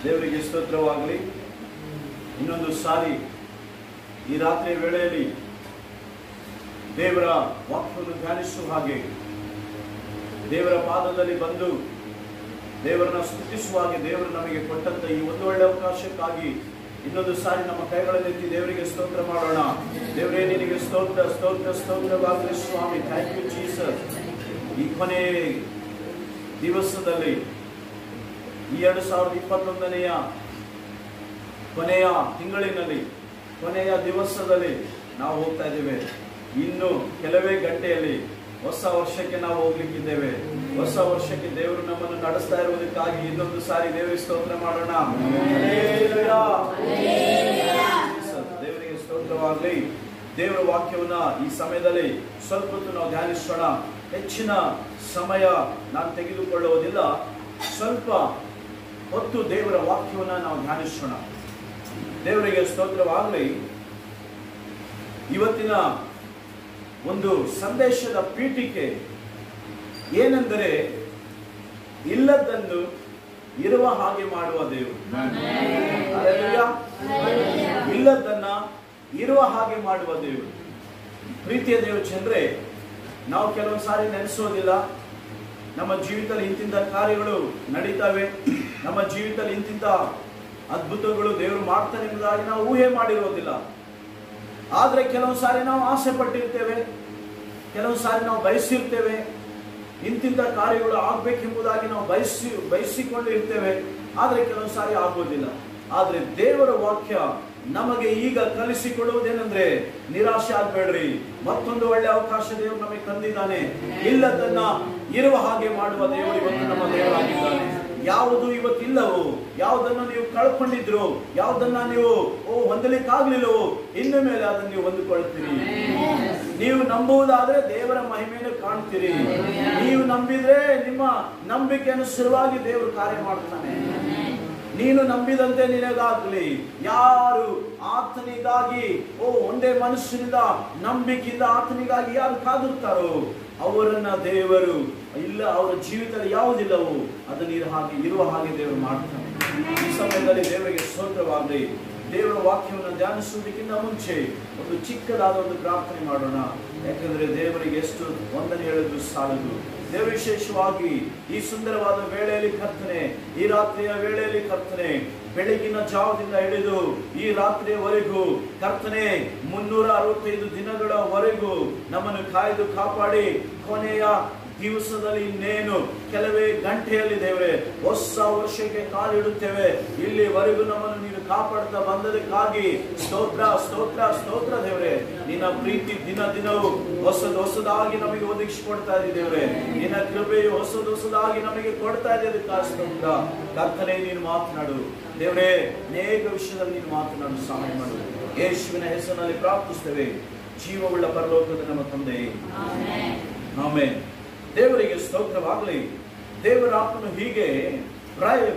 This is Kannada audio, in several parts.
ದೇವರಿಗೆ ಸ್ತೋತ್ರವಾಗಲಿ. ಇನ್ನೊಂದು ಸಾರಿ ಈ ರಾತ್ರಿ ವೇಳೆಯಲ್ಲಿ ದೇವರ ವಾಕ್ಯವನ್ನು ಧ್ಯಾನಿಸುವ ಹಾಗೆ, ದೇವರ ಪಾದದಲ್ಲಿ ಬಂದು ದೇವರನ್ನ ಸ್ತುತಿಸುವ ಹಾಗೆ ದೇವರು ನಮಗೆ ಕೊಟ್ಟಂತ ಈ ಒಂದು ಒಳ್ಳೆ ಅವಕಾಶಕ್ಕಾಗಿ ಇನ್ನೊಂದು ಸಾರಿ ನಮ್ಮ ಕೈಗಳನ್ನೆತ್ತಿ ದೇವರಿಗೆ ಸ್ತೋತ್ರ ಮಾಡೋಣ. ದೇವರೇ ನಿನಗೆ ಸ್ತೋತ್ರ ಸ್ತೋತ್ರ ಸ್ತೋತ್ರವಾಗಲಿ ಸ್ವಾಮಿ. Thank you Jesus. ಈ ಕೊನೆ ದಿವಸದಲ್ಲಿ, ಈ 2021ನೆಯ ಕೊನೆಯ ತಿಂಗಳಿನಲ್ಲಿ, ಕೊನೆಯ ದಿವಸದಲ್ಲಿ ನಾವು ಹೋಗ್ತಾ ಇದ್ದೇವೆ. ಇನ್ನು ಕೆಲವೇ ಗಂಟೆಯಲ್ಲಿ ಹೊಸ ವರ್ಷಕ್ಕೆ ನಾವು ಹೋಗ್ಲಿಕ್ಕಿದ್ದೇವೆ. ಹೊಸ ವರ್ಷಕ್ಕೆ ದೇವರು ನಮ್ಮನ್ನು ನಡೆಸ್ತಾ ಇರುವುದಕ್ಕಾಗಿ ಇನ್ನೊಂದು ಸಾರಿ ದೇವರಿಗೆ ಸ್ತೋತ್ರ ಮಾಡೋಣ. ದೇವರಿಗೆ ಸ್ತೋತ್ರವಾಗಲಿ. ದೇವರ ವಾಕ್ಯವನ್ನ ಈ ಸಮಯದಲ್ಲಿ ಸ್ವಲ್ಪ ಹೊತ್ತು ನಾವು ಧ್ಯಾನಿಸೋಣ. ಹೆಚ್ಚಿನ ಸಮಯ ನಾನು ತೆಗೆದುಕೊಳ್ಳುವುದಿಲ್ಲ. ಸ್ವಲ್ಪ ಹೊತ್ತು ದೇವರ ವಾಕ್ಯವನ್ನ ನಾವು ಧ್ಯಾನಿಸೋಣ. ದೇವರಿಗೆ ಸ್ತೋತ್ರವಾಗಲಿ. ಇವತ್ತಿನ ಒಂದು ಸಂದೇಶದ ಪೀಠಿಕೆ ಏನೆಂದರೆ, ಇಲ್ಲದನ್ನು ಇರುವ ಹಾಗೆ ಮಾಡುವ ದೇವರು. ಇಲ್ಲದನ್ನ ಇರುವ ಹಾಗೆ ಮಾಡುವ ದೇವರು. ಪ್ರೀತಿಯ ದೇವರು ಜನರೇ, ನಾವು ಕೆಲವು ಸಾರಿ ನೆನೆಸೋದಿಲ್ಲ. ನಮ್ಮ ಜೀವಿತದಲ್ಲಿ ಇಂತಿಂತ ಕಾರ್ಯಗಳು ನಡೀತವೆ, ನಮ್ಮ ಜೀವಿತದಲ್ಲಿ ಇಂತಿಂತ ಅದ್ಭುತಗಳು ದೇವರು ಮಾಡ್ತಾನೆ ಎಂಬುದಾಗಿ ನಾವು ಊಹೆ ಮಾಡಿರೋದಿಲ್ಲ. ಆದ್ರೆ ಕೆಲವು ಸಾರಿ ನಾವು ಆಸೆ ಪಟ್ಟಿರ್ತೇವೆ, ಕೆಲವು ಸಾರಿ ನಾವು ಬಯಸಿರ್ತೇವೆ, ಇಂತಿಂತ ಕಾರ್ಯಗಳು ಆಗ್ಬೇಕೆಂಬುದಾಗಿ ನಾವು ಬಯಸಿಕೊಂಡಿರ್ತೇವೆ. ಆದ್ರೆ ಕೆಲವು ಸಾರಿ ಆಗೋದಿಲ್ಲ. ಆದ್ರೆ ದೇವರ ವಾಕ್ಯ ನಮಗೆ ಈಗ ಕಲಿಸಿಕೊಡುವುದೇನೆಂದ್ರೆ, ನಿರಾಶೆ ಆಗ್ಬೇಡ್ರಿ, ಮತ್ತೊಂದು ಒಳ್ಳೆ ಅವಕಾಶ ದೇವರು ನಮಗೆ ತಂದಿದ್ದಾನೆ. ಇಲ್ಲದನ್ನ ಇರುವ ಹಾಗೆ ಮಾಡುವ ದೇವರು ಇವತ್ತು ನಮ್ಮ ದೇವರಾಗಿದ್ದಾನೆ. ಯಾವುದು ಇವತ್ತಿಲ್ಲವೋ, ಯಾವುದನ್ನ ನೀವು ಕಳ್ಕೊಂಡಿದ್ರು, ಯಾವುದನ್ನ ನೀವು ಹೊಂದಲಿಕ್ಕಾಗ್ಲಿಲ್ಲವೋ, ಇನ್ನು ಮೇಲೆ ಅದನ್ನು ನೀವು ಹೊಂದಿಕೊಳ್ತೀರಿ. ನೀವು ನಂಬುವುದಾದ್ರೆ ದೇವರ ಮಹಿಮೆಯನ್ನು ಕಾಣ್ತೀರಿ. ನೀವು ನಂಬಿದ್ರೆ ನಿಮ್ಮ ನಂಬಿಕೆ ಅನುಸಾರವಾಗಿ ದೇವರು ಕಾರ್ಯ ಮಾಡ್ತಾನೆ. ನೀನು ನಂಬಿದಂತೆ ನಿನಗಾಗ್ಲಿ. ಯಾರು ಆತನಿಗಾಗಿ ಒಂದೇ ಮನುಷ್ಯನಿಂದ ನಂಬಿಕೆಯಿಂದ ಆತನಿಗಾಗಿ ಯಾರು ಕಾದಿರ್ತಾರೋ ಅವರನ್ನ ದೇವರು ಇಲ್ಲ, ಅವರ ಜೀವಿತದಲ್ಲಿ ಯಾವುದಿಲ್ಲವೋ ಅದನ್ನು ಇರುವ ಹಾಗೆ ದೇವರು ಮಾಡ್ತಾನೆ. ಈ ಸಮಯದಲ್ಲಿ ದೇವರಿಗೆ ಸ್ತೋತ್ರವಾಗಲಿ. ದೇವರ ವಾಕ್ಯವನ್ನು ಧ್ಯಾನಿಸುವುದಕ್ಕಿಂತ ಮುಂಚೆ ಒಂದು ಚಿಕ್ಕದಾದ ಒಂದು ಪ್ರಾರ್ಥನೆ ಮಾಡೋಣ. ಯಾಕಂದ್ರೆ ದೇವರಿಗೆ ಎಷ್ಟು ವಂದನೆ ಹೇಳಿದ್ರು ಸಾಲದು. ದೇವ ವಿಶೇಷವಾಗಿ ಈ ಸುಂದರವಾದ ವೇಳೆಯಲ್ಲಿ ಕರ್ತನೆ, ಈ ರಾತ್ರಿಯ ವೇಳೆಯಲ್ಲಿ ಕರ್ತನೆ, ಬೆಳಗಿನ ಜಾವದಿಂದ ಹಿಡಿದು ಈ ರಾತ್ರಿಯವರೆಗೂ ಕರ್ತನೆ 365 ದಿನಗಳವರೆಗೂ ನಮ್ಮನ್ನು ಕಾಯ್ದು ಕಾಪಾಡಿ ಕೊನೆಯ ದಿವಸದಲ್ಲಿ ಇನ್ನೇನು ಕೆಲವೇ ಗಂಟೆಯಲ್ಲಿ ದೇವರೇ ಹೊಸ ವರ್ಷಕ್ಕೆ ಕಾಲಿಡುತ್ತೇವೆ. ಇಲ್ಲಿವರೆಗೂ ನಮ್ಮನ್ನು ನೀನು ಕಾಪಾಡ್ತಾ ಬಂದದಕ್ಕಾಗಿ ಸ್ತೋತ್ರ ಸ್ತೋತ್ರ ಸ್ತೋತ್ರ ದೇವರೇ. ನಿನ್ನ ಪ್ರೀತಿ ದಿನ ದಿನವೂ ಹೊಸದಾಗಿ ನಮಗೆ ಒದಗಿಸಿಕೊಡ್ತಾ ಇದೆ ದೇವರೇ. ನಿನ್ನ ಕೃಪೆಯು ಹೊಸದಾಗಿ ನಮಗೆ ಕೊಡ್ತಾ ಇದೆ. ಅದಕ್ಕಾಗಿ ಸ್ತೋತ್ರ. ಕರ್ತನೆ, ನೀನು ಮಾತನಾಡು ದೇವರೇ. ಅನೇಕ ವಿಷಯದಲ್ಲಿ ನೀನು ಮಾತನಾಡು, ಸಹಾಯ ಮಾಡು. ಯೇಸುವಿನ ಹೆಸರಿನಲ್ಲಿ ಪ್ರಾರ್ಥಿಸುತ್ತೇವೆ, ಜೀವವುಳ್ಳ ಪರಲೋಕದ ನಮ್ಮ ತಂದೆ, ಆಮೆನ್. ದೇವರಿಗೆ ಸ್ತೋತ್ರವಾಗಲಿ. ದೇವರಾತ್ಮನು ಹೀಗೆ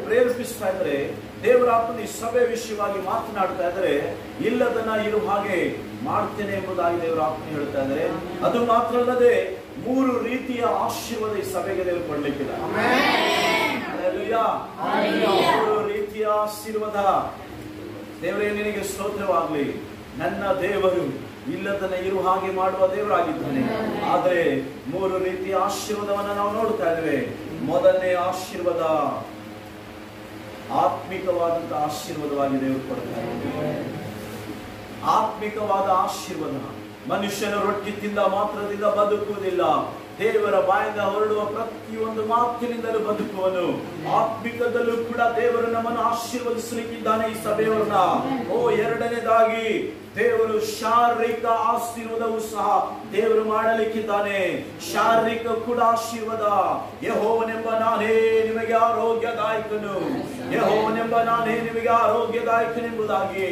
ಪ್ರೇರೇಪಿಸ್ತಾ ಇದ್ರೆ, ದೇವರಾತ್ಮನು ಈ ಸಭೆ ವಿಷಯವಾಗಿ ಮಾತನಾಡ್ತಾ ಇದ್ರೆ, ಇಲ್ಲದನ್ನ ಇರುವ ಹಾಗೆ ಮಾಡ್ತೇನೆ ಎಂಬುದಾಗಿ ದೇವರಾತ್ಮನು ಹೇಳ್ತಾ ಇದ್ದಾರೆ. ಅದು ಮಾತ್ರ ಅಲ್ಲದೆ 3 ರೀತಿಯ ಆಶೀರ್ವಾದ ಈ ಸಭೆಗೆ ದೇವರು ಕೊಡ್ಲಿಕ್ಕಿಲ್ಲ. 3 ರೀತಿಯ ಆಶೀರ್ವಾದ. ದೇವರೇ ನಿನಗೆ ಸ್ತೋತ್ರವಾಗಲಿ. ನನ್ನ ದೇವರು ಇಲ್ಲದನ್ನ ಇರುವ ಹಾಗೆ ಮಾಡುವ ದೇವರಾಗಿದ್ದಾನೆ. ಆದರೆ 3 ರೀತಿಯ ಆಶೀರ್ವಾದವನ್ನ ನಾವು ನೋಡ್ತಾ ಇದ್ದೇವೆ. ಮೊದಲನೇ ಆಶೀರ್ವಾದ ಆತ್ಮಿಕವಾದಂತಹ ಆಶೀರ್ವಾದವಾಗಿ ದೇವರು ಕೊಡ್ತಾ ಇದ್ದಾರೆ. ಆತ್ಮಿಕವಾದ ಆಶೀರ್ವಾದ. ಮನುಷ್ಯನ ರೊಟ್ಟಿ ತಿಂದ ಮಾತ್ರದಿಂದ ಬದುಕುವುದಿಲ್ಲ, ದೇವರ ಬಾಯಿಂದ ಹೊರಡುವ ಪ್ರತಿಯೊಂದು ಮಾತಿನಿಂದಲೂ ಬದುಕುವನು. ಆತ್ಮಿಕದಲ್ಲೂ ಕೂಡ ದೇವರು ನಮ್ಮನ್ನು ಆಶೀರ್ವದಿಸಲಿಕ್ಕಿದ್ದಾನೆ ಈ ಸಭೆಯವರನ್ನ. ಎರಡನೇದಾಗಿ ದೇವರು ಶಾರೀರಿಕ ಆಶೀರ್ವಾದವೂ ಸಹ ದೇವರು ಮಾಡಲಿಕ್ಕಿದ್ದಾನೆ. ಶಾರೀರಿಕ ಕೂಡ ಆಶೀರ್ವಾದ. ಯೆಹೋವನೆಂಬ ನಾನೇ ನಿಮಗೆ ಆರೋಗ್ಯದಾಯಕನು, ಯೆಹೋವನೆಂಬ ನಾನೇ ನಿಮಗೆ ಆರೋಗ್ಯದಾಯಕನೆಂಬುದಾಗಿ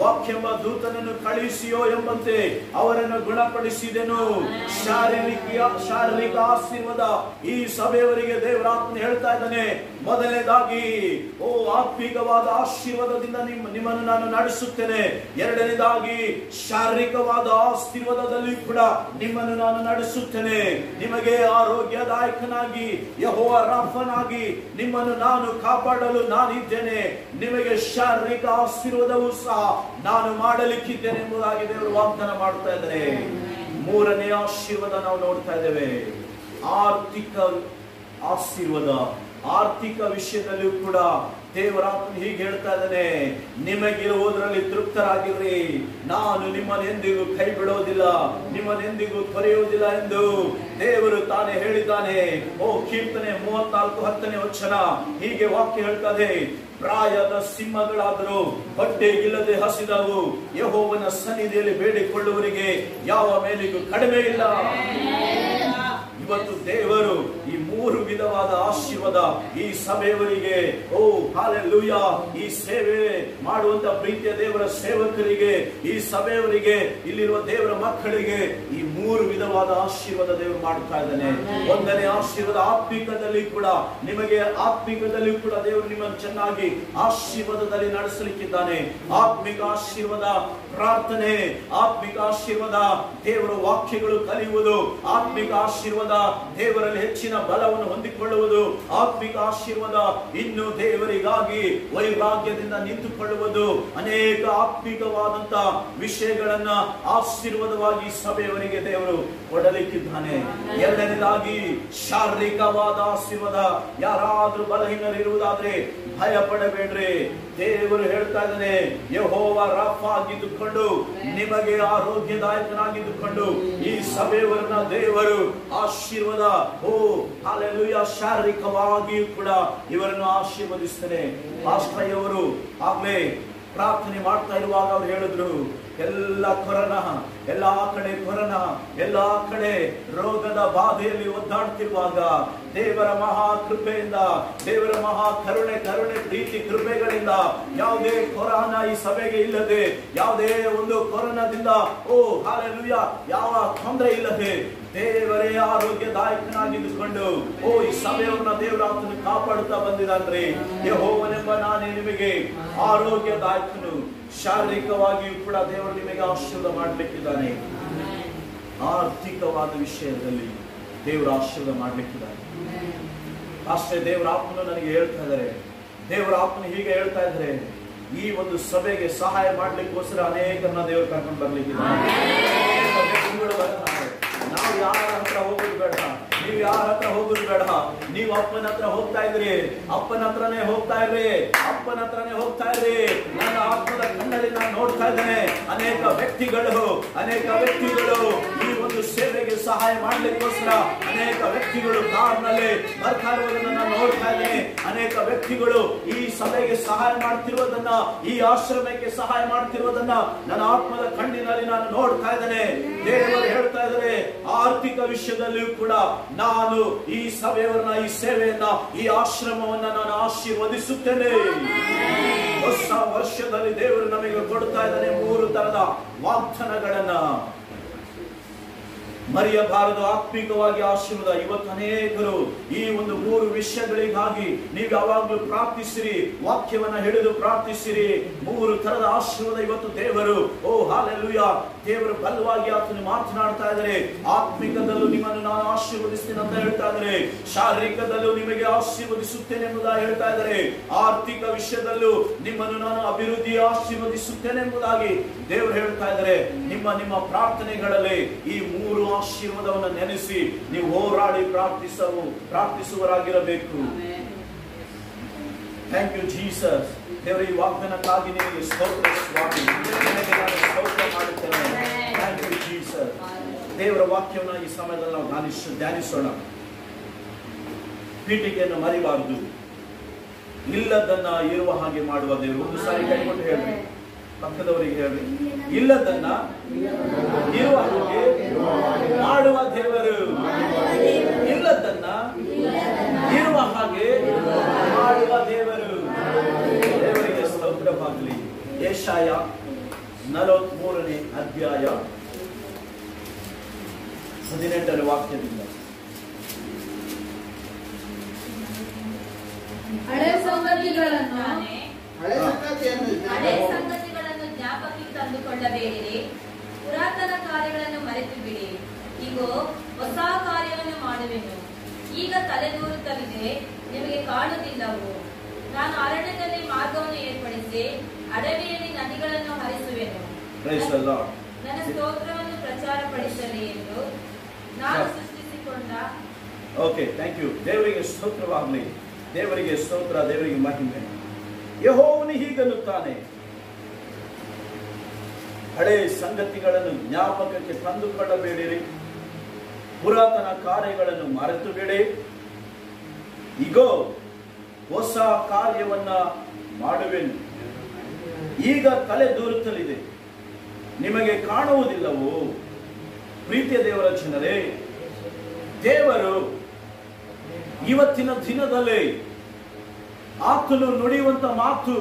ವಾಕ್ಯೆಂಬ ದೂತನನ್ನು ಕಳುಹಿಸಿಯೋ ಎಂಬಂತೆ ಅವರನ್ನು ಗುಣಪಡಿಸಿದೆನು. ಶಾರೀರಿಕ ಆಶೀರ್ವಾದ ಈ ಸಭೆಯವರಿಗೆ ದೇವರಾತ್ಮನು ಹೇಳ್ತಾ ಇದ್ದಾನೆ. ಮೊದಲನೇದಾಗಿ ಆತ್ಮಿಕವಾದ ಆಶೀರ್ವಾದದಿಂದ ನಿಮ್ಮನ್ನು ನಾನು ನಡೆಸುತ್ತೇನೆ. ಎರಡನೇದಾಗಿ ಶಾರೀರಿಕವಾದ ಆಶೀರ್ವಾದದಲ್ಲಿ ಕೂಡ ನಿಮ್ಮನ್ನು ನಾನು ನಡೆಸುತ್ತೇನೆ. ನಿಮಗೆ ಆರೋಗ್ಯದಾಯಕನಾಗಿ ಯೆಹೋವ ರಾಫನಾಗಿ ನಿಮ್ಮನ್ನು ನಾನು ಕಾಪಾಡಲು ನಾನಿದ್ದೇನೆ. ನಿಮಗೆ ಶಾರೀರಿಕ ಆಶೀರ್ವಾದವೂ ಸಹ ನಾನು ಮಾಡಲಿಕ್ಕಿದ್ದೇನೆ ಎಂಬುದಾಗಿ ದೇವರು ವಾಗ್ದಾನ ಮಾಡ್ತಾ ಇದ್ದಾರೆ. ಮೂರನೇ ಆಶೀರ್ವಾದ ನಾವು ನೋಡ್ತಾ ಇದ್ದೇವೆ, ಆರ್ಥಿಕ ಆಶೀರ್ವಾದ. ಆರ್ಥಿಕ ವಿಷಯದಲ್ಲಿಯೂ ಕೂಡ ದೇವರ ಹೀಗೆ ಹೇಳ್ತಾ ಇದ್ದಾನೆ, ನಿಮಗಿರುವುದರಲ್ಲಿ ತೃಪ್ತರಾಗಿರ್ರಿ, ನಾನು ನಿಮ್ಮನ್ನು ಎಂದಿಗೂ ಕೈ ಬಿಡೋದಿಲ್ಲ, ನಿಮ್ಮನ್ನೆಂದಿಗೂ ತೊರೆಯುವುದಿಲ್ಲ ಎಂದು ದೇವರು ತಾನೇ ಹೇಳಿದ್ದಾನೆ. ಕೀರ್ತನೆ 34:10 ವಚನ ಹೀಗೆ ವಾಕ್ಯ ಹೇಳ್ತದೆ, ಪ್ರಾಯದ ಸಿಂಹಗಳಾದರೂ ಹೊಟ್ಟೆ ಇಲ್ಲದೆ ಹಸಿದವು, ಯೆಹೋವನ ಸನ್ನಿಧಿಯಲ್ಲಿ ಬೇಡಿಕೊಳ್ಳುವವರಿಗೆ ಯಾವ ಮೇಲಿಗೂ ಕಡಿಮೆ ಇಲ್ಲ. ಇವತ್ತು ದೇವರು ಈ ಮೂರು ವಿಧವಾದ ಆಶೀರ್ವಾದ ಈ ಸಭೆಯವರಿಗೆ, ಹಾಲೆಲೂಯಾ, ಈ ಸೇವೆ ಮಾಡುವಂತ ಪ್ರೀತಿಯ ದೇವರ ಸೇವಕರಿಗೆ, ಈ ಸಭೆಯವರಿಗೆ, ಇಲ್ಲಿರುವ ದೇವರ ಮಕ್ಕಳಿಗೆ ಈ ಮೂರು ವಿಧವಾದ ಆಶೀರ್ವಾದ ದೇವರು ಮಾಡ್ತಾ ಇದ್ದಾನೆ. ಒಂದನೇ ಆಶೀರ್ವಾದ ಆತ್ಮಿಕದಲ್ಲಿ ಕೂಡ ನಿಮಗೆ, ಆತ್ಮಿಕದಲ್ಲಿ ಕೂಡ ದೇವರು ನಿಮ್ಮನ್ನು ಚೆನ್ನಾಗಿ ಆಶೀರ್ವಾದದಲ್ಲಿ ನಡೆಸಲಿಕ್ಕಿದ್ದಾನೆ. ಆತ್ಮಿಕ ಆಶೀರ್ವಾದ ಪ್ರಾರ್ಥನೆ, ಆತ್ಮಿಕ ಆಶೀರ್ವಾದ ದೇವರ ವಾಕ್ಯಗಳು ಕಲಿಯುವುದು, ಆತ್ಮಿಕ ಆಶೀರ್ವಾದ ದೇವರಲ್ಲಿ ಹೆಚ್ಚಿನ ಬಲವನ್ನು ಹೊಂದಿಕೊಳ್ಳುವುದು, ಆತ್ಮಿಕ ಆಶೀರ್ವಾದ ಇನ್ನು ದೇವರಿಗಾಗಿ ವೈರಾಗ್ಯದಿಂದ ನಿಂತುಕೊಳ್ಳುವುದು, ಅನೇಕ ಆತ್ಮಿಕವಾದಂತ ವಿಷಯಗಳನ್ನ ಆಶೀರ್ವಾದವಾಗಿ ಸಭೆಯವರಿಗೆ ದೇವರು ಕೊಡಲಿಕ್ಕಿದ್ದಾನೆ. ಎರಡನೇದಾಗಿ ಶಾರೀರಿಕವಾದ ಆಶೀರ್ವಾದ. ಯಾರಾದ್ರೂ ಬಲಹೀನರಿರುವುದಾದ್ರೆ ಭಯ ಪಡಬೇಡ್ರಿ. ದೇವರು ಹೇಳ್ತಾ ಇದ್ದಾನೆ, ಯೆಹೋವ ರಾಫ ಆಗಿದ್ದುಕೊಂಡು ನಿಮಗೆ ಆರೋಗ್ಯದಾಯಕನಾಗಿದ್ದುಕೊಂಡು ಈ ಸಭೆಯವರನ್ನ ದೇವರು ಆಶೀರ್ವಾದ, ಹಾಲೆಲೂಯಾ, ಶಾರೀರಿಕವಾಗಿಯೂ ಕೂಡ ಇವರನ್ನು ಆಶೀರ್ವದಿಸ್ತಾನೆ. ಪಾಸ್ಟರ್ಯವರು ಆಗ್ಲೇ ಪ್ರಾರ್ಥನೆ ಮಾಡ್ತಾ ಇರುವಾಗ ಅವ್ರು ಹೇಳಿದ್ರು, ಎಲ್ಲ ಕೊರೋನಾ, ಎಲ್ಲಾ ಕಡೆ ಕೊರೋನಾ, ಎಲ್ಲಾ ಕಡೆ ರೋಗದ ಬಾಧೆಯಲ್ಲಿ ಒದ್ದಾಡ್ತಿರುವಾಗ ದೇವರ ಮಹಾ ಕೃಪೆಯಿಂದ, ದೇವರ ಮಹಾ ಕರುಣೆ ಪ್ರೀತಿ ಕೃಪೆಗಳಿಂದ ಯಾವುದೇ ಕೊರೋನಾ ಈ ಸಭೆಗೆ ಇಲ್ಲದೆ, ಯಾವುದೇ ಒಂದು ಕೊರೋನಾದಿಂದ ಹಾಲೆಲೂಯಾ ಯಾವ ತೊಂದರೆ ಇಲ್ಲದೆ ದೇವರೇ ಆರೋಗ್ಯದಾಯಕನಾಗಿದ್ದುಕೊಂಡು ಈ ಸಭೆಯವ್ರನ್ನ ದೇವರ ಆತನು ಕಾಪಾಡುತ್ತಾ ಬಂದಿದ್ದಾನ್ರಿ. ಯೆಹೋವನೆಂಬ ನಾನೇ ನಿಮಗೆ ಆರೋಗ್ಯದಾಯಕನು. ಶಾರೀರಿಕವಾಗಿಯೂ ಕೂಡ ದೇವರು ನಿಮಗೆ ಆಶೀರ್ವಾದ ಮಾಡಲಿಕ್ಕಿದ್ದಾನೆ. ಆರ್ಥಿಕವಾದ ವಿಷಯದಲ್ಲಿ ದೇವರ ಆಶೀರ್ವಾದ ಮಾಡಲಿಕ್ಕಿದ್ದಾನೆ. ಅಷ್ಟೇ ದೇವರ ಆತ್ಮನು ನನಗೆ ಹೇಳ್ತಾ ಇದ್ದಾರೆ, ದೇವರ ಆತ್ಮನು ಹೀಗೆ ಹೇಳ್ತಾ ಇದ್ದಾರೆ, ಈ ಒಂದು ಸಭೆಗೆ ಸಹಾಯ ಮಾಡ್ಲಿಕ್ಕೋಸ್ಕರ ಅನೇಕರನ್ನ ದೇವರು ಕರ್ಕೊಂಡು ಬರ್ಲಿಕ್ಕಿದ್ದಾನೆ. ನಾವು ಯಾರ ಹತ್ರ ಹೋಗೋದು ಬೇಡ, ನೀವು ಯಾರ ಹತ್ರ ಹೋಗೋದು ಬೇಡ. ನೀವು ಅಪ್ಪನ ಹತ್ರ ಹೋಗ್ತಾ ಇದ್ರಿ, ಅಪ್ಪನ ಹತ್ರನೇ ಹೋಗ್ತಾ ಇರ್ರಿ, ಅಪ್ಪನ ಹತ್ರನೇ ಹೋಗ್ತಾ ಇರ್ರಿ. ನನ್ನ ಆತ್ಮದ ಕಣ್ಣಲ್ಲಿ ನಾನು ನೋಡ್ತಾ ಇದ್ದೇನೆ, ಅನೇಕ ವ್ಯಕ್ತಿಗಳು ಈ ಒಂದು ಸೇವೆಗೆ ಸಹಾಯ ಮಾಡ್ಲಿಕ್ಕೋಸ್ಕರ ಅನೇಕ ವ್ಯಕ್ತಿಗಳು ಕಾರ್ನಲ್ಲಿ ಬರ್ತಾ ಇರುವುದನ್ನ ನಾನು ನೋಡ್ತಾ ಇದ್ದೇನೆ. ಅನೇಕ ವ್ಯಕ್ತಿಗಳು ಈ ಸಭೆಗೆ ಸಹಾಯ ಮಾಡ್ತಿರುವುದನ್ನ, ಈ ಆಶ್ರಮಕ್ಕೆ ಸಹಾಯ ಮಾಡ್ತಿರುವುದನ್ನ ನನ್ನ ಆತ್ಮದ ಕಣ್ಣಿನಲ್ಲಿ ನಾನು ನೋಡ್ತಾ ಇದ್ದೇನೆ. ದೇವರು ಹೇಳ್ತಾ ಇದ್ದಾರೆ, ಆರ್ಥಿಕ ವಿಷಯದಲ್ಲಿಯೂ ಕೂಡ ನಾನು ಈ ಸಭೆಯವರನ್ನ, ಈ ಸೇವೆಯನ್ನ, ಈ ಆಶ್ರಮವನ್ನ ನಾನು ಆಶೀರ್ವದಿಸುತ್ತೇನೆ. ಹೊಸ ವರ್ಷದಲ್ಲಿ ದೇವರು ನಮಗೆ ಕೊಡ್ತಾ ಇದ್ದಾನೆ 3 ತರದ ವಾಗ್ದಾನಗಳನ್ನ. ಮರೆಯಬಾರದು ಆತ್ಮಿಕವಾಗಿ ಆಶೀರ್ವಾದ. ಇವತ್ತು ಅನೇಕರು ಈ ಒಂದು 3 ವಿಷಯಗಳಿಗಾಗಿ ನೀವು ಯಾವಾಗಲೂ ಪ್ರಾರ್ಥಿಸಿರಿ, ವಾಕ್ಯವನ್ನ ಹಿಡಿದು ಪ್ರಾರ್ಥಿಸಿರಿ. 3 ತರದ ಆಶೀರ್ವಾದ ಇವತ್ತು ದೇವರು, ಹಾಲೆಲೂಯಾ, ದೇವರು ಬಲವಾಗಿ ಆತನು ಮಾತನಾಡ್ತಾ ಇದ್ದಾರೆ. ಆತ್ಮಿಕದಲ್ಲೂ ನಿಮ್ಮನ್ನು ನಾನು ಆಶೀರ್ವದಿಸ್ತೇನೆ ಅಂತ ಹೇಳ್ತಾ ಇದ್ದಾರೆ, ಶಾರೀರಿಕದಲ್ಲೂ ನಿಮಗೆ ಆಶೀರ್ವದಿಸುತ್ತೇನೆ ಎಂಬುದಾಗಿ ಹೇಳ್ತಾ ಇದ್ದಾರೆ, ಆರ್ಥಿಕ ವಿಷಯದಲ್ಲೂ ನಿಮ್ಮನ್ನು ನಾನು ಅಭಿವೃದ್ಧಿ ಆಶೀರ್ವದಿಸುತ್ತೇನೆ ಎಂಬುದಾಗಿ ದೇವರು ಹೇಳ್ತಾ ಇದ್ದಾರೆ. ನಿಮ್ಮ ಪ್ರಾರ್ಥನೆಗಳಲ್ಲಿ ಈ 3 ಆಶೀರ್ವಾದವನ್ನು ನೆನೆಸಿ ನೀವು ಹೋರಾಡಿ ಪ್ರಾರ್ಥಿಸುವರಾಗಿರಬೇಕು. Thank you Jesus. ದೇವರ ಈ ವಾಗ್ದಾನಕ್ಕಾಗಿ ನಿಮಗೆ ಸ್ತೋತ್ರ ಸ್ವಾಮಿ, ಸ್ತೋತ್ರ ಮಾಡುತ್ತೇನೆ. Thank you Jesus. ದೇವರ ವಾಕ್ಯವನ್ನು ಈ ಸಮಯದಲ್ಲಿ ನಾವು ಧ್ಯಾನಿಸೋಣ. ಪೀಠಿಗೆಯನ್ನು ಮರಿಬಾರದು, ಇಲ್ಲದನ್ನ ಇರುವ ಹಾಗೆ ಮಾಡುವ ದೇವರು. ಒಂದು ಸಾರಿ ಕೈಗೊಂಡು ಹೇಳ್ರಿ, ಪಕ್ಕದವರಿಗೆ ಹೇಳ್ರಿ, ಇಲ್ಲದನ್ನ ಇರುವ ಹಾಗೆ ಮಾಡುವ ದೇವರು. ಇಲ್ಲದನ್ನ ಇರುವ ಹಾಗೆ ಮಾಡುವ ದೇವರು. ದೇವರಿಗೆ ಸ್ತೋತ್ರವಾಗಲಿ. ಯೆಶಾಯ 43ನೇ ಅಧ್ಯಾಯ 18ನೇ ವಾಕ್ಯದಿಂದ. ಹಳೆ ಸಂಗತಿಗಳನ್ನು ಜ್ಞಾಪಕಕ್ಕೆ ತಂದುಕೊಳ್ಳಬೇಡಿರಿ, ಪುರಾತನ ಕಾರ್ಯಗಳನ್ನು ಮರೆತು ಬಿಡಿ. ಇಗೋ ಹೊಸ ಕಾರ್ಯವನ್ನು ಮಾಡುವೆನು, ಈಗ ತಲೆದೂರುತ್ತಲಿದೆ, ನಿಮಗೆ ಕಾಣುವುದಿಲ್ಲವೋ. ನಾನು ಅರಣ್ಯದಲ್ಲಿ ಮಾರ್ಗವನ್ನು ಏರ್ಪಡಿಸಿ ಅಡವಿಯಲ್ಲಿ ನದಿಗಳನ್ನು ಹರಿಸುವೆನು. ನನ್ನ ಸ್ತೋತ್ರವನ್ನು ಪ್ರಚಾರಪಡಿಸಲಿ ಎಂದು ನಾನು ಸೃಷ್ಟಿಸಿಕೊಂಡ. Okay, thank you. ದೇವರಿಗೆ ಸ್ತೋತ್ರವಾಗಲಿ, ದೇವರಿಗೆ ಸ್ತೋತ್ರ, ದೇವರಿಗೆ ಮಹಿಮೆ. ಯೆಹೋವನು ಹೀಗನ್ನುತ್ತಾನೆ, ಹಳೆ ಸಂಗತಿಗಳನ್ನು ಜ್ಞಾಪಕಕ್ಕೆ ತಂದುಕೊಳ್ಳಬೇಡಿರಿ, ಪುರಾತನ ಕಾರ್ಯಗಳನ್ನು ಮರೆತು ಬಿಡಿ. ಈಗೋ ಹೊಸ ಕಾರ್ಯವನ್ನ ಮಾಡುವೆನು, ಈಗ ತಲೆ ದೂರುತ್ತಲಿದೆ, ನಿಮಗೆ ಕಾಣುವುದಿಲ್ಲವೋ. ಪ್ರೀತಿಯ ದೇವರ ಜನರೇ, ದೇವರು ಇವತ್ತಿನ ದಿನದಲ್ಲಿ ಆತನು ನುಡಿಯುವಂತ ಮಾತು,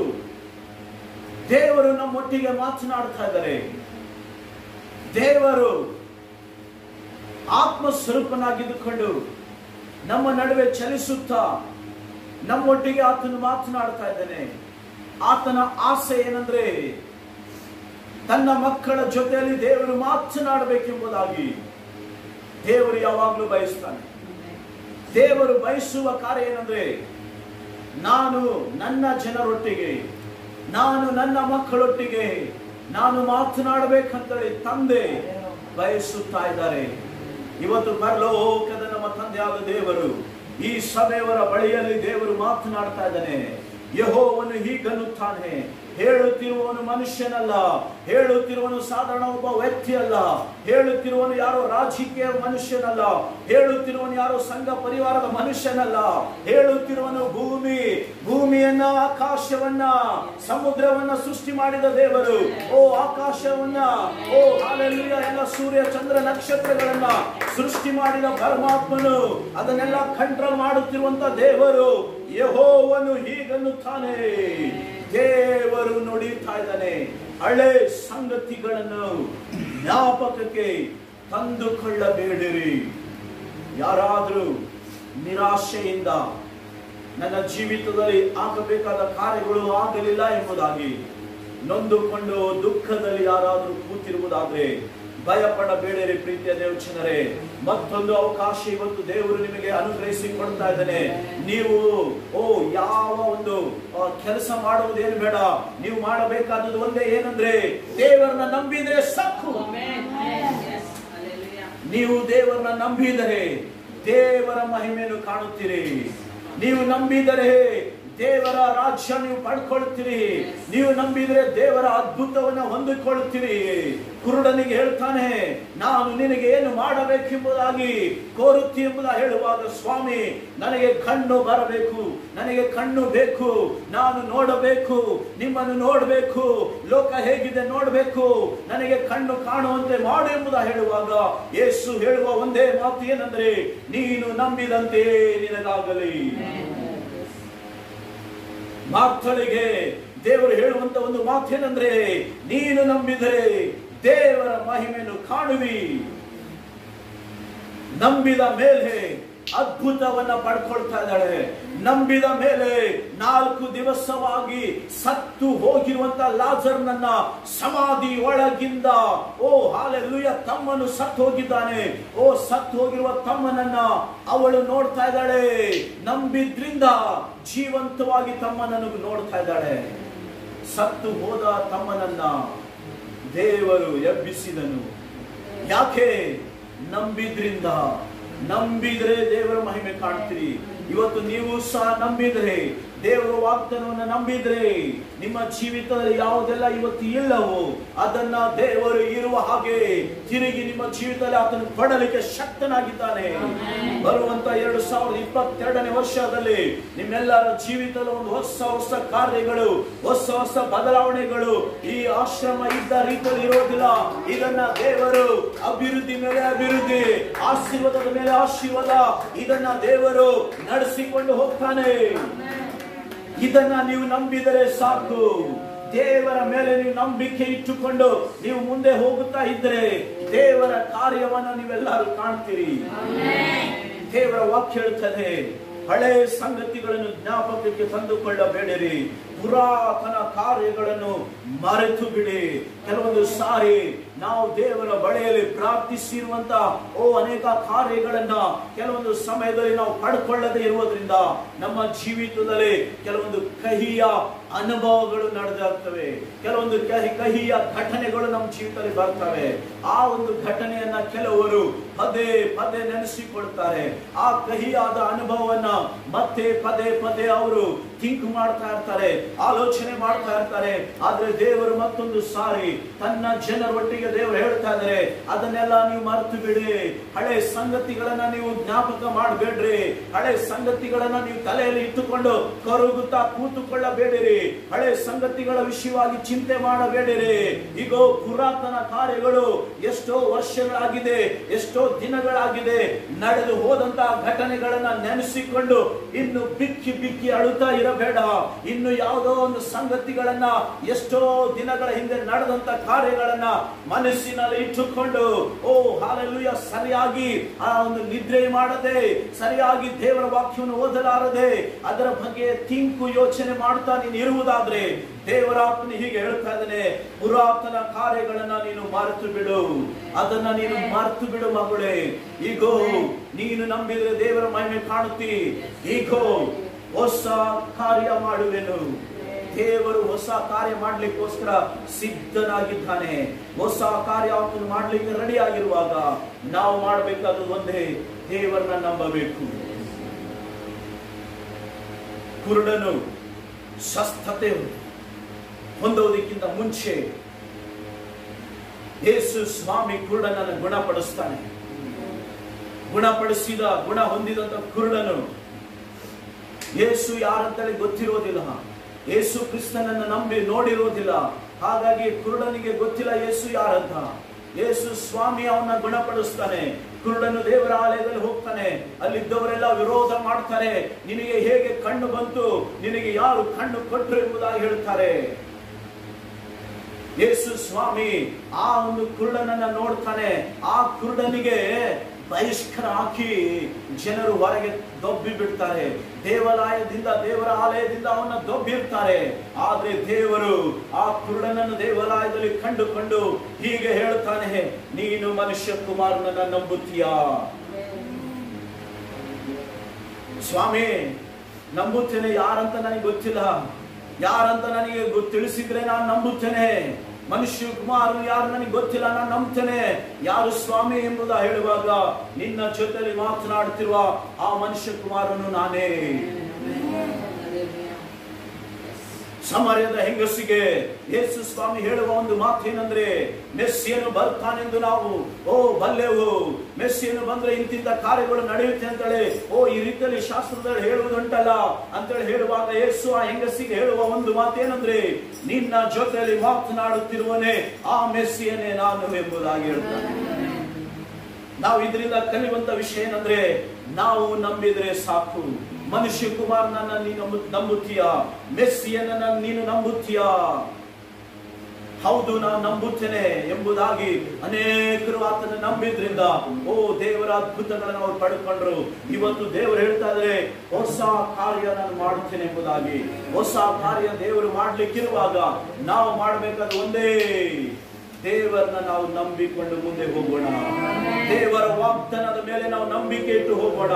ದೇವರು ನಮ್ಮೊಟ್ಟಿಗೆ ಮಾತನಾಡ್ತಾ ಇದ್ದಾರೆ. ದೇವರು ಆತ್ಮಸ್ವರೂಪನಾಗಿದ್ದುಕೊಂಡು ನಮ್ಮ ನಡುವೆ ಚಲಿಸುತ್ತಾ ನಮ್ಮೊಟ್ಟಿಗೆ ಆತನು ಮಾತನಾಡ್ತಾ ಇದ್ದಾನೆ. ಆತನ ಆಸೆ ಏನಂದ್ರೆ, ತನ್ನ ಮಕ್ಕಳ ಜೊತೆಯಲ್ಲಿ ದೇವರು ಮಾತನಾಡಬೇಕೆಂಬುದಾಗಿ ದೇವರು ಯಾವಾಗಲೂ ಬಯಸ್ತಾನೆ. ದೇವರು ಬಯಸುವ ಕಾರ್ಯ ಏನಂದ್ರೆ, ನಾನು ನನ್ನ ಜನರೊಟ್ಟಿಗೆ, ನಾನು ನನ್ನ ಮಕ್ಕಳೊಟ್ಟಿಗೆ ನಾನು ಮಾತನಾಡಬೇಕಂತೇಳಿ ತಂದೆ ಬಯಸುತ್ತಾ ಇದ್ದಾರೆ. ಇವತ್ತು ಪರಲೋಕದ ನಮ್ಮ ತಂದೆಯಾದ ದೇವರು ಈ ಸಭೆಯವರ ಬಳಿಯಲ್ಲಿ ದೇವರು ಮಾತನಾಡ್ತಾ ಇದ್ದಾನೆ. ಯೆಹೋವನು ಹೀಗನ್ನುತ್ತಾನೆ, ಹೇಳುತ್ತಿರುವವನು ಮನುಷ್ಯನಲ್ಲ, ಹೇಳುತ್ತಿರುವವನು ಸಾಧಾರಣ ಒಬ್ಬ ವ್ಯಕ್ತಿ ಅಲ್ಲ, ಹೇಳುತ್ತಿರುವವನು ಯಾರೋ ರಾಜಕೀಯ ಮನುಷ್ಯನಲ್ಲ, ಹೇಳುತ್ತಿರುವವನು ಯಾರೋ ಸಂಘ ಪರಿವಾರದ ಮನುಷ್ಯನಲ್ಲ, ಹೇಳುತ್ತಿರುವವನು ಭೂಮಿಯನ್ನ, ಆಕಾಶವನ್ನ, ಸಮುದ್ರವನ್ನ ಸೃಷ್ಟಿ ಮಾಡಿದ ದೇವರು. ಓ ಆಕಾಶವನ್ನ, ಓ ಹಾಲೆಲೂಯಾ, ಎಲ್ಲ ಸೂರ್ಯ ಚಂದ್ರ ನಕ್ಷತ್ರಗಳನ್ನ ಸೃಷ್ಟಿ ಮಾಡಿದ ಪರಮಾತ್ಮನು, ಅದನ್ನೆಲ್ಲ ಕಂಟ್ರೋಲ್ ಮಾಡುತ್ತಿರುವಂತ ದೇವರು. ಯೆಹೋವನು ಹೀಗನ್ನುತ್ತಾನೆ, ದೇವರು ನುಡಿಯುತ್ತಾ ಇದ್ದಾನೆ, ಹಳೆ ಸಂಗತಿಗಳನ್ನು ಜ್ಞಾಪಕಕ್ಕೆ ತಂದುಕೊಳ್ಳಬೇಡಿರಿ. ಯಾರಾದರೂ ನಿರಾಶೆಯಿಂದ ನನ್ನ ಜೀವಿತದಲ್ಲಿ ಆಗಬೇಕಾದ ಕಾರ್ಯಗಳು ಆಗಲಿಲ್ಲ ಎಂಬುದಾಗಿ ನೊಂದುಕೊಂಡು ದುಃಖದಲ್ಲಿ ಯಾರಾದರೂ ಕೂತಿರುವುದಾದ್ರೆ ಭಯಪಡಬೇಡಿರಿ. ಪ್ರೀತಿಯ ದೇವಚನರೇ, ಮತ್ತೊಂದು ಅವಕಾಶ ಇವತ್ತು ದೇವರು ನಿಮಗೆ ಅನುಗ್ರಹಿಸಿ ಕೊಡ್ತಾ ಇದ್ದಾನೆ. ನೀವು ಯಾವ ಒಂದು ಕೆಲಸ ಮಾಡುವುದೇನು ಬೇಡ, ನೀವು ಮಾಡಬೇಕಾದದ್ದು ಒಂದೇ, ಏನಂದ್ರೆ ದೇವರನ್ನ ನಂಬಿದ್ರೆ ಸಾಕು. ನೀವು ದೇವರನ್ನ ನಂಬಿದರೆ ದೇವರ ಮಹಿಮೆಯನ್ನು ಕಾಣುತ್ತೀರಿ. ನೀವು ನಂಬಿದರೆ ದೇವರ ರಾಜ್ಯ ನೀವು ಪಡ್ಕೊಳ್ತೀರಿ. ನೀವು ನಂಬಿದರೆ ದೇವರ ಅದ್ಭುತವನ್ನು ಹೊಂದಿಕೊಳ್ಳುತ್ತೀರಿ. ಕುರುಡನಿಗೆ ಹೇಳ್ತಾನೆ, ನಾನು ನಿನಗೆ ಏನು ಮಾಡಬೇಕೆಂಬುದಾಗಿ ಕೋರುತ್ತಿ ಎಂಬುದಾಗಿ ಹೇಳುವಾಗ, ಸ್ವಾಮಿ ನನಗೆ ಕಣ್ಣು ಬರಬೇಕು, ನನಗೆ ಕಣ್ಣು ಬೇಕು, ನಾನು ನೋಡಬೇಕು, ನಿಮ್ಮನ್ನು ನೋಡಬೇಕು, ಲೋಕ ಹೇಗಿದೆ ನೋಡಬೇಕು, ನನಗೆ ಕಣ್ಣು ಕಾಣುವಂತೆ ಮಾಡು ಎಂಬುದಾಗಿ ಹೇಳುವಾಗ ಯೇಸು ಹೇಳುವ ಒಂದೇ ಮಾತು ಏನಂದ್ರೆ, ನೀನು ನಂಬಿದಂತೆ ನಿನಗಾಗಲಿ. ಮಾರ್ಥಳಿಗೆ ದೇವರು ಹೇಳುವಂತ ಒಂದು ಮಾತೇನೆಂದ್ರೆ, ನೀನು ನಂಬಿದರೆ ದೇವರ ಮಹಿಮೆಯನ್ನು ಕಾಣುವಿ. ನಂಬಿದ ಮೇಲೆ ಅದ್ಭುತವನ್ನ ಪಡ್ಕೊಳ್ತಾ ಇದ್ದಾಳೆ. ನಂಬಿದ ಮೇಲೆ 4 ದಿವಸವಾಗಿ ಸತ್ತು ಹೋಗಿರುವಂತ ಲಾಜರ್ನನ್ನ ಸಮಾಧಿ ಒಳಗಿಂದ, ಓ ಹಾಲೆಲೂಯಾ, ತಮ್ಮನು ಸತ್ತು ಹೋಗಿದ್ದಾನೆ, ಓ ಸತ್ತು ಹೋಗಿರುವ ತಮ್ಮನನ್ನ ಅವಳು ನೋಡ್ತಾ ಇದ್ದಾಳೆ. ನಂಬಿದ್ರಿಂದ ಜೀವಂತವಾಗಿ ತಮ್ಮನನ್ನು ನೋಡ್ತಾ ಇದ್ದಾಳೆ. ಸತ್ತು ಹೋದ ತಮ್ಮನನ್ನ ದೇವರು ಎಬ್ಬಿಸಿದನು. ಯಾಕೆ? ನಂಬಿದ್ರಿಂದ. ನಂಬಿದ್ರೆ ದೇವರ ಮಹಿಮೆ ಕಾಣ್ತೀರಿ. ಇವತ್ತು ನೀವು ಸಹ ನಂಬಿದ್ರೆ, ದೇವರ ವಾಗ್ದಾನವನ್ನು ನಂಬಿದ್ರೆ, ನಿಮ್ಮ ಜೀವಿತದಲ್ಲಿ ಯಾವುದೆಲ್ಲ ಇವತ್ತು ಇಲ್ಲವೋ ಅದನ್ನ ದೇವರು ಇರುವ ಹಾಗೆ ತಿರುಗಿ ನಿಮ್ಮ ಜೀವಿತದಲ್ಲಿ ಆತನು ಕೊಡಲಿಕ್ಕೆ ಶಕ್ತನಾಗಿದ್ದಾನೆ. ಬರುವಂತ 2022ನೇ ವರ್ಷದಲ್ಲಿ ನಿಮ್ಮೆಲ್ಲರ ಜೀವಿತದಲ್ಲಿ ಒಂದು ಹೊಸ ಕಾರ್ಯಗಳು, ಹೊಸ ಬದಲಾವಣೆಗಳು ಈ ಆಶ್ರಮ ಇದ್ದ ರೀತಿಯಲ್ಲಿ ಇರೋದಿಲ್ಲ. ಇದನ್ನ ದೇವರು ಅಭಿವೃದ್ಧಿ ಮೇಲೆ ಅಭಿವೃದ್ಧಿ, ಆಶೀರ್ವಾದದ ಮೇಲೆ ಆಶೀರ್ವಾದ, ಇದನ್ನ ದೇವರು ನಡೆಸಿಕೊಂಡು ಹೋಗ್ತಾನೆ. ಇದನ್ನ ನೀವು ನಂಬಿದರೆ ಸಾಕು. ದೇವರ ಮೇಲೆ ನೀವು ನಂಬಿಕೆ ಇಟ್ಟುಕೊಂಡು ನೀವು ಮುಂದೆ ಹೋಗುತ್ತಾ ಇದ್ರೆ ದೇವರ ಕಾರ್ಯವನ್ನು ನೀವೆಲ್ಲರೂ ಕಾಣ್ತೀರಿ. ದೇವರ ವಾಕ್ಯ ಹೇಳ್ತದೆ, ಹಳೆ ಸಂಗತಿಗಳನ್ನು ಜ್ಞಾಪಕಕ್ಕೆ ತಂದುಕೊಳ್ಳಬೇಡಿರಿ, ಪುರಾತನ ಕಾರ್ಯಗಳನ್ನು ಮರೆತು ಬಿಡಿ. ಕೆಲವೊಂದು ಸಾರಿ ನಾವು ದೇವರ ಬಳಿಯಲ್ಲಿ ಪ್ರಾರ್ಥಿಸಿರುವಂತ ಅನೇಕ ಕಾರ್ಯಗಳನ್ನ ಕೆಲವೊಂದು ಸಮಯದಲ್ಲಿ ನಾವು ಪಡ್ಕೊಳ್ಳದೆ ಇರುವುದರಿಂದ ನಮ್ಮ ಜೀವಿತದಲ್ಲಿ ಕೆಲವೊಂದು ಕಹಿಯ ಅನುಭವಗಳು ನಡೆದಾಗ್ತವೆ, ಕೆಲವೊಂದು ಕಹಿಯ ಘಟನೆಗಳು ನಮ್ಮ ಜೀವಿತದಲ್ಲಿ ಬರ್ತವೆ. ಆ ಒಂದು ಘಟನೆಯನ್ನ ಕೆಲವರು ಪದೇ ಪದೇ ನೆನೆಸಿಕೊಳ್ತಾರೆ. ಆ ಕಹಿಯಾದ ಅನುಭವವನ್ನ ಮತ್ತೆ ಪದೇ ಪದೇ ಅವರು ಥಿಂಕ್ ಮಾಡ್ತಾ ಇರ್ತಾರೆ, ಆಲೋಚನೆ ಮಾಡ್ತಾ ಇರ್ತಾರೆ. ಆದ್ರೆ ದೇವರು ಮತ್ತೊಂದು ಸಾರಿ ತನ್ನ ಜನರ ಒಟ್ಟಿಗೆ ದೇವರು ಹೇಳ್ತಾ ಇದ್ದಾರೆ, ಅದನ್ನೆಲ್ಲ ನೀವು ಮರೆತು ಬಿಡಿ. ಹಳೆ ಸಂಗತಿಗಳನ್ನ ನೀವು ಜ್ಞಾಪಕ ಮಾಡಬೇಡ್ರಿ, ಹಳೆ ಸಂಗತಿಗಳನ್ನ ನೀವು ತಲೆಯಲ್ಲಿ ಇಟ್ಟುಕೊಂಡು ಕರುಗುತ್ತಾ ಕೂತುಕೊಳ್ಳಬೇಡಿರಿ, ಹಳೆ ಸಂಗತಿಗಳ ವಿಷಯವಾಗಿ ಚಿಂತೆ ಮಾಡಬೇಡಿರಿ. ಈಗ ಪುರಾತನ ಕಾರ್ಯಗಳು ಎಷ್ಟೋ ವರ್ಷಗಳಾಗಿದೆ, ಎಷ್ಟೋ ದಿನಗಳಾಗಿದೆ, ನಡೆದು ಹೋದಂತಹ ಘಟನೆಗಳನ್ನ ನೆನೆಸಿಕೊಂಡು ಇನ್ನು ಬಿಕ್ಕಿ ಬಿಕ್ಕಿ ಅಳುತ್ತಾ ಇರಬೇಡ. ಇನ್ನು ಯಾವುದೋ ಒಂದು ಸಂಗತಿಗಳನ್ನ, ಎಷ್ಟೋ ದಿನಗಳ ಹಿಂದೆ ನಡೆದಂತ ಕಾರ್ಯಗಳನ್ನ ಮನಸ್ಸಿನಲ್ಲಿ ಇಟ್ಟುಕೊಂಡು ಹಾಲೆಲೂಯ ಸರಿಯಾಗಿ ಆ ಒಂದು ನಿದ್ರೆ ಮಾಡದೆ, ಸರಿಯಾಗಿ ದೇವರ ವಾಕ್ಯವನ್ನು ಓದಲಾರದೆ ಅದರ ಬಗ್ಗೆ ತಿಂಕು ಯೋಚನೆ ಮಾಡ್ತಾ ನೀನು ಇರುವುದಾದ್ರೆ ದೇವರಾತ್ಮನು ಹೀಗೆ ಹೇಳ್ತಾ ಇದ್ದಾನೆ, ಪುರಾತನ ಕಾರ್ಯಗಳನ್ನ ನೀನು ಮರೆತು ಬಿಡು, ಅದನ್ನ ನೀನು ಮರೆತು ಬಿಡು ಮಗಳೇ. ಈಗೋ ನೀನು ನಂಬಿದ್ರೆ ದೇವರ ಮಹಿಮೆ ಕಾಣುತ್ತಿ. ಈಗೋ ಹೊಸ ಕಾರ್ಯ ಮಾಡುವೆನು. ದೇವರು ಹೊಸ ಕಾರ್ಯ ಮಾಡ್ಲಿಕ್ಕೋಸ್ಕರ ಸಿದ್ಧನಾಗಿದ್ದಾನೆ. ಹೊಸ ಕಾರ್ಯ ಅವನು ಮಾಡ್ಲಿಕ್ಕೆ ರೆಡಿ ಆಗಿರುವಾಗ ನಾವು ಮಾಡಬೇಕಾದ ಒಂದೇ, ದೇವರನ್ನ ನಂಬಬೇಕು. ಕುರುಡನು ಸ್ವಸ್ಥತೆ ಹೊಂದೋದಕ್ಕಿಂತ ಮುಂಚೆ ಯೇಸು ಸ್ವಾಮಿ ಕುರುಡನನ್ನು ಗುಣಪಡಿಸ್ತಾನೆ. ಗುಣ ಹೊಂದಿದಂತ ಕುರುಡನು ಯೇಸು ಯಾರಂತೇಳಿ ಗೊತ್ತಿರೋದಿಲ್ಲ, ಯೇಸು ಕ್ರಿಸ್ತನನ್ನು ನಂಬಿ ನೋಡಿರೋದಿಲ್ಲ. ಹಾಗಾಗಿ ಕುರುಡನಿಗೆ ಗೊತ್ತಿಲ್ಲ ಯೇಸು ಯಾರಂತ. ಯೇಸು ಸ್ವಾಮಿ ಅವನ್ನ ಗುಣಪಡಿಸ್ತಾನೆ. ಕುರುಡನು ದೇವರ ಆಲಯದಲ್ಲಿ ಹೋಗ್ತಾನೆ, ಅಲ್ಲಿದ್ದವರೆಲ್ಲ ವಿರೋಧ ಮಾಡ್ತಾರೆ. ನಿನಗೆ ಹೇಗೆ ಕಣ್ಣು ಬಂತು, ನಿನಗೆ ಯಾರು ಕಣ್ಣು ಕೊಟ್ಟರು ಎಂಬುದಾಗಿ ಹೇಳ್ತಾರೆ. ಯೇಸು ಸ್ವಾಮಿ ಆ ಒಂದು ಕುರುಡನನ್ನ ನೋಡ್ತಾನೆ. ಆ ಕುರುಡನಿಗೆ ಬಹಿಷ್ಕಾರ ಹಾಕಿ ಜನರು ಹೊರಗೆ ದೊಬ್ಬಿ ಬಿಡ್ತಾರೆ. ದೇವರ ಆಲಯದಿಂದ ಅವನ್ನ ದೊಬ್ಬಿರ್ತಾರೆ. ಆದ್ರೆ ದೇವರು ಆ ಕುರುಡನನ್ನು ದೇವಾಲಯದಲ್ಲಿ ಕಂಡುಕೊಂಡು ಹೀಗೆ ಹೇಳ್ತಾನೆ, ನೀನು ಮನುಷ್ಯ ಕುಮಾರನನ್ನ ನಂಬುತ್ತೀಯಾ? ಸ್ವಾಮಿ ನಂಬುತ್ತೇನೆ, ಯಾರಂತ ನನಗೆ ಗೊತ್ತಿಲ್ಲ, ಯಾರಂತ ನನಗೆ ತಿಳಿಸಿದ್ರೆ ನಾನು ನಂಬುತ್ತೇನೆ. ಮನುಷ್ಯ ಕುಮಾರನು ಯಾರು ನನಗೆ ಗೊತ್ತಿಲ್ಲ, ನಾನು ನಂಬ್ತೇನೆ. ಯಾರು ಸ್ವಾಮಿ ಎಂಬುದ ಹೇಳುವಾಗ ನಿನ್ನ ಜೊತೆಯಲ್ಲಿ ಮಾತನಾಡುತ್ತಿರುವ ಆ ಮನುಷ್ಯ ಕುಮಾರನು ನಾನೇ. ಸಮಾರ್ಯದ ಹೆಂಗಸಿಗೆ ಯೇಸು ಸ್ವಾಮಿ ಹೇಳುವ ಒಂದು ಮಾತೇನೆಂದ್ರೆ, ಮೆಸ್ಸಿಯನು ಬರ್ತಾನೆಂದು ನಾವು ಬಲ್ಲೆವು. ಮೆಸ್ಸಿಯನು ಬಂದ್ರೆ ಇಂತಿಂತ ಕಾರ್ಯಗಳು ನಡೆಯುತ್ತೆ ಅಂತೇಳಿ ಈ ರೀತಿಯಲ್ಲಿ ಶಾಸ್ತ್ರದಲ್ಲಿ ಹೇಳುವುದುಂಟಲ್ಲ ಅಂತೇಳಿ ಹೇಳುವಾಗ ಯೇಸು ಆ ಹೆಂಗಸಿಗೆ ಹೇಳುವ ಒಂದು ಮಾತೇನೆಂದ್ರೆ, ನಿನ್ನ ಜೊತೆಯಲ್ಲಿ ಮಾತನಾಡುತ್ತಿರುವನೇ ಆ ಮೆಸ್ಸಿಯನೇ ನಾನು ಎಂಬುದಾಗಿ ಹೇಳ್ತಾನೆ. ನಾವು ಇದರಿಂದ ಕಲಿಯುವಂತ ವಿಷಯ ಏನಂದ್ರೆ, ನಾವು ನಂಬಿದ್ರೆ ಸಾಕು. ಮನುಷ್ಯ ಕುಮಾರನನ್ನ ನೀನು ನಂಬುತ್ತೀಯಾ? ಮೆಸ್ಸಿಯನನ್ನ ನೀನು ನಂಬುತ್ತೀಯಾ? ಹೌದು, ನಾನು ನಂಬುತ್ತೇನೆ ಎಂಬುದಾಗಿ ಅನೇಕರು ಆತನ ನಂಬಿದ್ರಿಂದ ದೇವರ ಅದ್ಭುತಗಳನ್ನು ಅವರು ಪಡೆದುಕೊಂಡ್ರು. ಇವತ್ತು ದೇವರು ಹೇಳ್ತಾ ಇದ್ರೆ, ಹೊಸ ಕಾರ್ಯ ನಾನು ಮಾಡುತ್ತೇನೆ ಎಂಬುದಾಗಿ. ಹೊಸ ಕಾರ್ಯ ದೇವರು ಮಾಡ್ಲಿಕ್ಕಿರುವಾಗ ನಾವು ಮಾಡಬೇಕಾದ ಒಂದೇ, ದೇವರನ್ನ ನಾವು ನಂಬಿಕೊಂಡು ಮುಂದೆ ಹೋಗೋಣ. ದೇವರ ವಾಗ್ದಾನದ ಮೇಲೆ ನಾವು ನಂಬಿಕೆ ಇಟ್ಟು ಹೋಗೋಣ.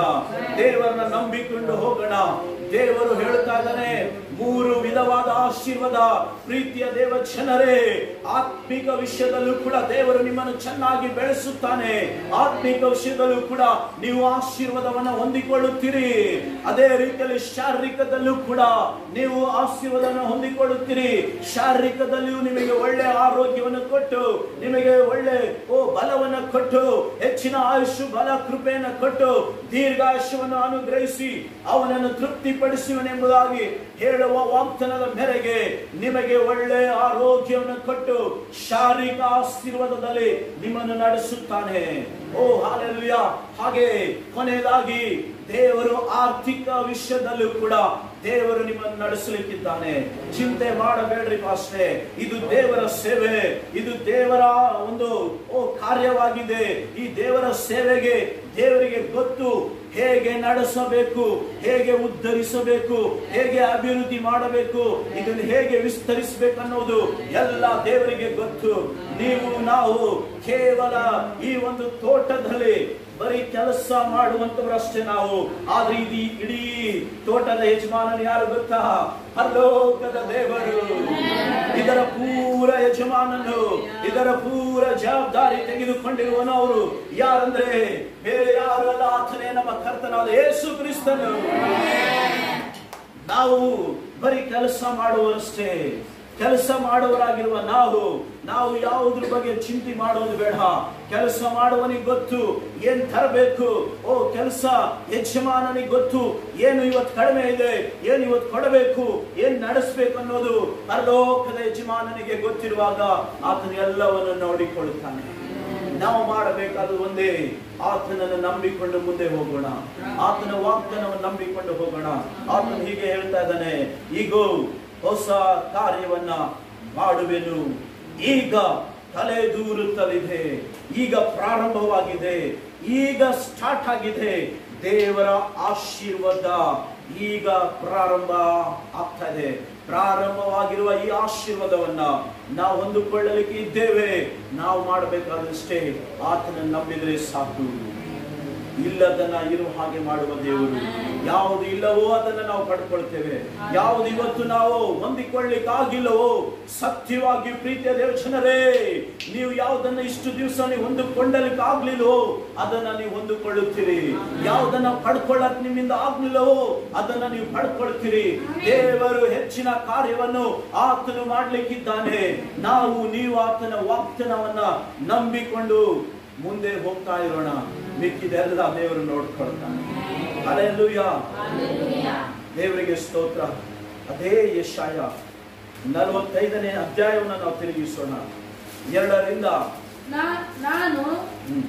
ದೇವರನ್ನ ನಂಬಿಕೊಂಡು ಹೋಗೋಣ. ದೇವರು ಹೇಳ್ತಾ ಇದ್ದಾನೆ, 3 ವಿಧವಾದ ಆಶೀರ್ವಾದ. ಪ್ರೀತಿಯ ದೇವ ಜನರೇ, ಆತ್ಮಿಕ ವಿಷಯದಲ್ಲೂ ಕೂಡ ದೇವರು ನಿಮ್ಮನ್ನು ಚೆನ್ನಾಗಿ ಬೆಳೆಸುತ್ತಾನೆ. ಆತ್ಮಿಕ ವಿಷಯದಲ್ಲೂ ಕೂಡ ನೀವು ಆಶೀರ್ವಾದವನ್ನು ಹೊಂದಿಕೊಳ್ಳುತ್ತೀರಿ. ಅದೇ ರೀತಿಯಲ್ಲಿ ಶಾರೀರಿಕದಲ್ಲೂ ಕೂಡ ನೀವು ಆಶೀರ್ವಾದವನ್ನು ಹೊಂದಿಕೊಳ್ಳುತ್ತೀರಿ. ಶಾರೀರಿಕದಲ್ಲಿಯೂ ನಿಮಗೆ ಒಳ್ಳೆ ಆರೋಗ್ಯವನ್ನು ಕೊಟ್ಟು, ನಿಮಗೆ ಒಳ್ಳೆ ಬಲವನ್ನು ಕೊಟ್ಟು, ಹೆಚ್ಚಿನ ಆಯುಷ್ ಬಲ ಕೃಪೆಯನ್ನು ಕೊಟ್ಟು, ದೀರ್ಘಾಯುಷ್ಯವನ್ನು ಅನುಗ್ರಹಿಸಿ ಅವನನ್ನು ತೃಪ್ತಿಪಡಿಸುವನೆಂಬುದಾಗಿ ಹೇಳುವ ವಾಗ್ದಾನದ ಮೇರೆಗೆ ನಿಮಗೆ ಒಳ್ಳೆ ಆರೋಗ್ಯವನ್ನು ಕೊಟ್ಟು ಶಾರೀರಿಕ ಆಶೀರ್ವಾದದಲ್ಲಿ ನಿಮ್ಮನ್ನು ನಡೆಸುತ್ತಾನೆ. ಹಾಲೆಲೂಯಾ. ಹಾಗೆ ಕೊನೆಯದಾಗಿ ದೇವರು ಆರ್ಥಿಕ ವಿಷಯದಲ್ಲೂ ಕೂಡ ದೇವರು ನಿಮ್ಮನ್ನು ನಡೆಸಲಿಕ್ಕಿದ್ದಾನೆ. ಚಿಂತೆ ಮಾಡಬೇಡ್ರಿ ಪಾಸ್ಟೇ, ಇದು ದೇವರ ಸೇವೆ, ಇದು ದೇವರ ಒಂದು ಕಾರ್ಯವಾಗಿದೆ. ಈ ದೇವರ ಸೇವೆಗೆ ದೇವರಿಗೆ ಗೊತ್ತು ಹೇಗೆ ನಡೆಸಬೇಕು, ಹೇಗೆ ಉದ್ಧರಿಸಬೇಕು, ಹೇಗೆ ಅಭಿವೃದ್ಧಿ ಮಾಡಬೇಕು, ಇದನ್ನು ಹೇಗೆ ವಿಸ್ತರಿಸಬೇಕು ಅನ್ನೋದು ಎಲ್ಲ ದೇವರಿಗೆ ಗೊತ್ತು. ನೀವು ನಾವು ಕೇವಲ ಈ ಒಂದು ತೋಟದಲ್ಲಿ ಬರೀ ಕೆಲಸ ಮಾಡುವಂತವರಷ್ಟೇ ನಾವು. ಆದ್ರೆ ಇದು ಇಡೀ ತೋಟದ ಯಜಮಾನನು ಯಾರು ಗೊತ್ತಾ? ಪರಲೋಕದ ದೇವರು. ಇದರ ಪೂರ ಯಜಮಾನನು, ಇದರ ಪೂರ ಜವಾಬ್ದಾರಿ ತೆಗೆದುಕೊಂಡಿರುವನು ಅವರು. ಯಾರಂದ್ರೆ ಬೇರೆ ಯಾರು ಅಲ್ಲ, ಆತನೇ ನಮ್ಮ ಕರ್ತನಾದ ಯೇಸು ಕ್ರಿಸ್ತನು. ನಾವು ಬರೀ ಕೆಲಸ ಮಾಡುವಷ್ಟೇ. ಕೆಲಸ ಮಾಡುವರಾಗಿರುವ ನಾವು ಯಾವುದ್ರ ಬಗ್ಗೆ ಚಿಂತೆ ಮಾಡೋದು ಬೇಡ. ಕೆಲಸ ಮಾಡುವನಿಗೆ ಗೊತ್ತು ಏನ್ ತರಬೇಕು. ಕೆಲಸ ಯಜಮಾನನಿಗೆ ಗೊತ್ತು ಏನು ಇವತ್ತು ಕಡಿಮೆ ಇದೆ, ಏನು ಇವತ್ತು ಕೊಡಬೇಕು, ಏನ್ ನಡೆಸಬೇಕು ಅನ್ನೋದು ಪರಲೋಕದ ಯಜಮಾನನಿಗೆ ಗೊತ್ತಿರುವಾಗ ಆತನ ಎಲ್ಲವನ್ನು ನೋಡಿಕೊಳ್ಳುತ್ತಾನೆ. ನಾವು ಮಾಡಬೇಕಾದ ಒಂದೇ, ಆತನನ್ನು ನಂಬಿಕೊಂಡು ಮುಂದೆ ಹೋಗೋಣ, ಆತನ ವಾಗ್ದಾನವನ್ನು ನಂಬಿಕೊಂಡು ಹೋಗೋಣ. ಆತನು ಹೀಗೆ ಹೇಳ್ತಾ ಇದ್ದಾನೆ, ಈಗೋ ಹೊಸ ಕಾರ್ಯವನ್ನ ಮಾಡುವೆನು, ಈಗ ತಲೆ ದೂರುತ್ತಲಿದೆ, ಈಗ ಪ್ರಾರಂಭವಾಗಿದೆ, ಈಗ ಸ್ಟಾರ್ಟ್ ಆಗಿದೆ. ದೇವರ ಆಶೀರ್ವಾದ ಈಗ ಪ್ರಾರಂಭ ಆಗ್ತಾ ಇದೆ. ಪ್ರಾರಂಭವಾಗಿರುವ ಈ ಆಶೀರ್ವಾದವನ್ನ ನಾವು ಹೊಂದಿಕೊಳ್ಳಲಿಕ್ಕೆ ಇದ್ದೇವೆ. ನಾವು ಮಾಡಬೇಕಾದಷ್ಟೇ ಆತನನ್ನು ನಂಬಿದರೆ ಸಾಕು. ಇಲ್ಲದನ್ನ ಇರುವ ಹಾಗೆ ಮಾಡುವ ದೇವರು. ಯಾವುದು ಇಲ್ಲವೋ ಅದನ್ನ ನಾವು ಪಡ್ಕೊಳ್ತೇವೆ. ಯಾವುದು ಇವತ್ತು ನಾವು ಹೊಂದಿಕೊಳ್ಳಿಕ್ಕಾಗಿಲ್ಲವೋ, ಸತ್ಯವಾಗಿ ಪ್ರೀತಿಯ ದೇವಜನರೇ, ನೀವು ಯಾವುದನ್ನ ಇಷ್ಟು ದಿವಸ ನೀವು ಹೊಂದಿಕೊಳ್ಳಲಿಕ್ಕೆ ಆಗ್ಲಿಲ್ಲವೋ ಅದನ್ನ ನೀವು ಹೊಂದಿಕೊಳ್ಳುತ್ತೀರಿ. ಯಾವುದನ್ನ ಪಡ್ಕೊಳ್ಳಕ್ ನಿಮ್ಮಿಂದ ಆಗ್ಲಿಲ್ಲವೋ ಅದನ್ನ ನೀವು ಪಡ್ಕೊಳ್ತೀರಿ. ದೇವರು ಹೆಚ್ಚಿನ ಕಾರ್ಯವನ್ನು ಆತನು ಮಾಡ್ಲಿಕ್ಕಿದ್ದಾನೆ. ನೀವು ಆತನ ವಾಗ್ದಾನವನ್ನ ನಂಬಿಕೊಂಡು ಮುಂದೆ ಹೋಗ್ತಾ ಇರೋಣ. ಮಿಕ್ಕಿದೆಲ್ಲ ದೇವರು ನೋಡ್ಕೊಳ್ತಾನೆ. ಹಲ್ಲೆಲೂಯಾ, ದೇವರಿಗೆ ಸ್ತೋತ್ರ. ಅದೇ ಯೆಶಾಯ 45ನೇ ಅಧ್ಯಾಯವನ್ನು ನಾವು ತಿರುಗಿಸೋಣ. 2ರಿಂದ ನಾನು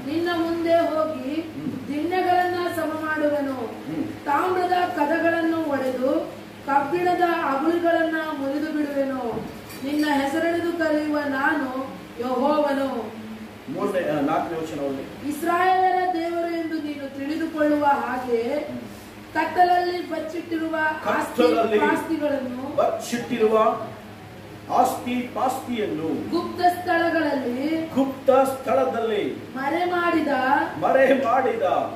ನಿನ್ನ ಮುಂದೆ ಹೋಗಿ ದಿಣ್ಣೆಗಳನ್ನ ಸಮ ಮಾಡುವೆನು, ತಾಮ್ರದ ಕದಗಳನ್ನು ಒಡೆದು ಕಬ್ಬಿಣದ ಅಗುಳಿಗಳನ್ನ ಮುರಿದು ಬಿಡುವೆನು. ನಿನ್ನ ಹೆಸರೆಳೆದು ಕರೆಯುವ ನಾನು ಯೆಹೋವನು. 4ನೇ ವಚನ ಓದಿ. ಇಸ್ರಾಯೇಲರ ದೇವರು ಎಂದು ನೀನು ತಿಳಿದುಕೊಳ್ಳುವ ಹಾಗೆ ಕತ್ತಲಲ್ಲಿ ಬಚ್ಚಿಟ್ಟಿರುವ ಆಸ್ತಿ ಪಾಸ್ತಿಯನ್ನು ಗುಪ್ತ ಸ್ಥಳದಲ್ಲಿ ಮರೆ ಮಾಡಿದ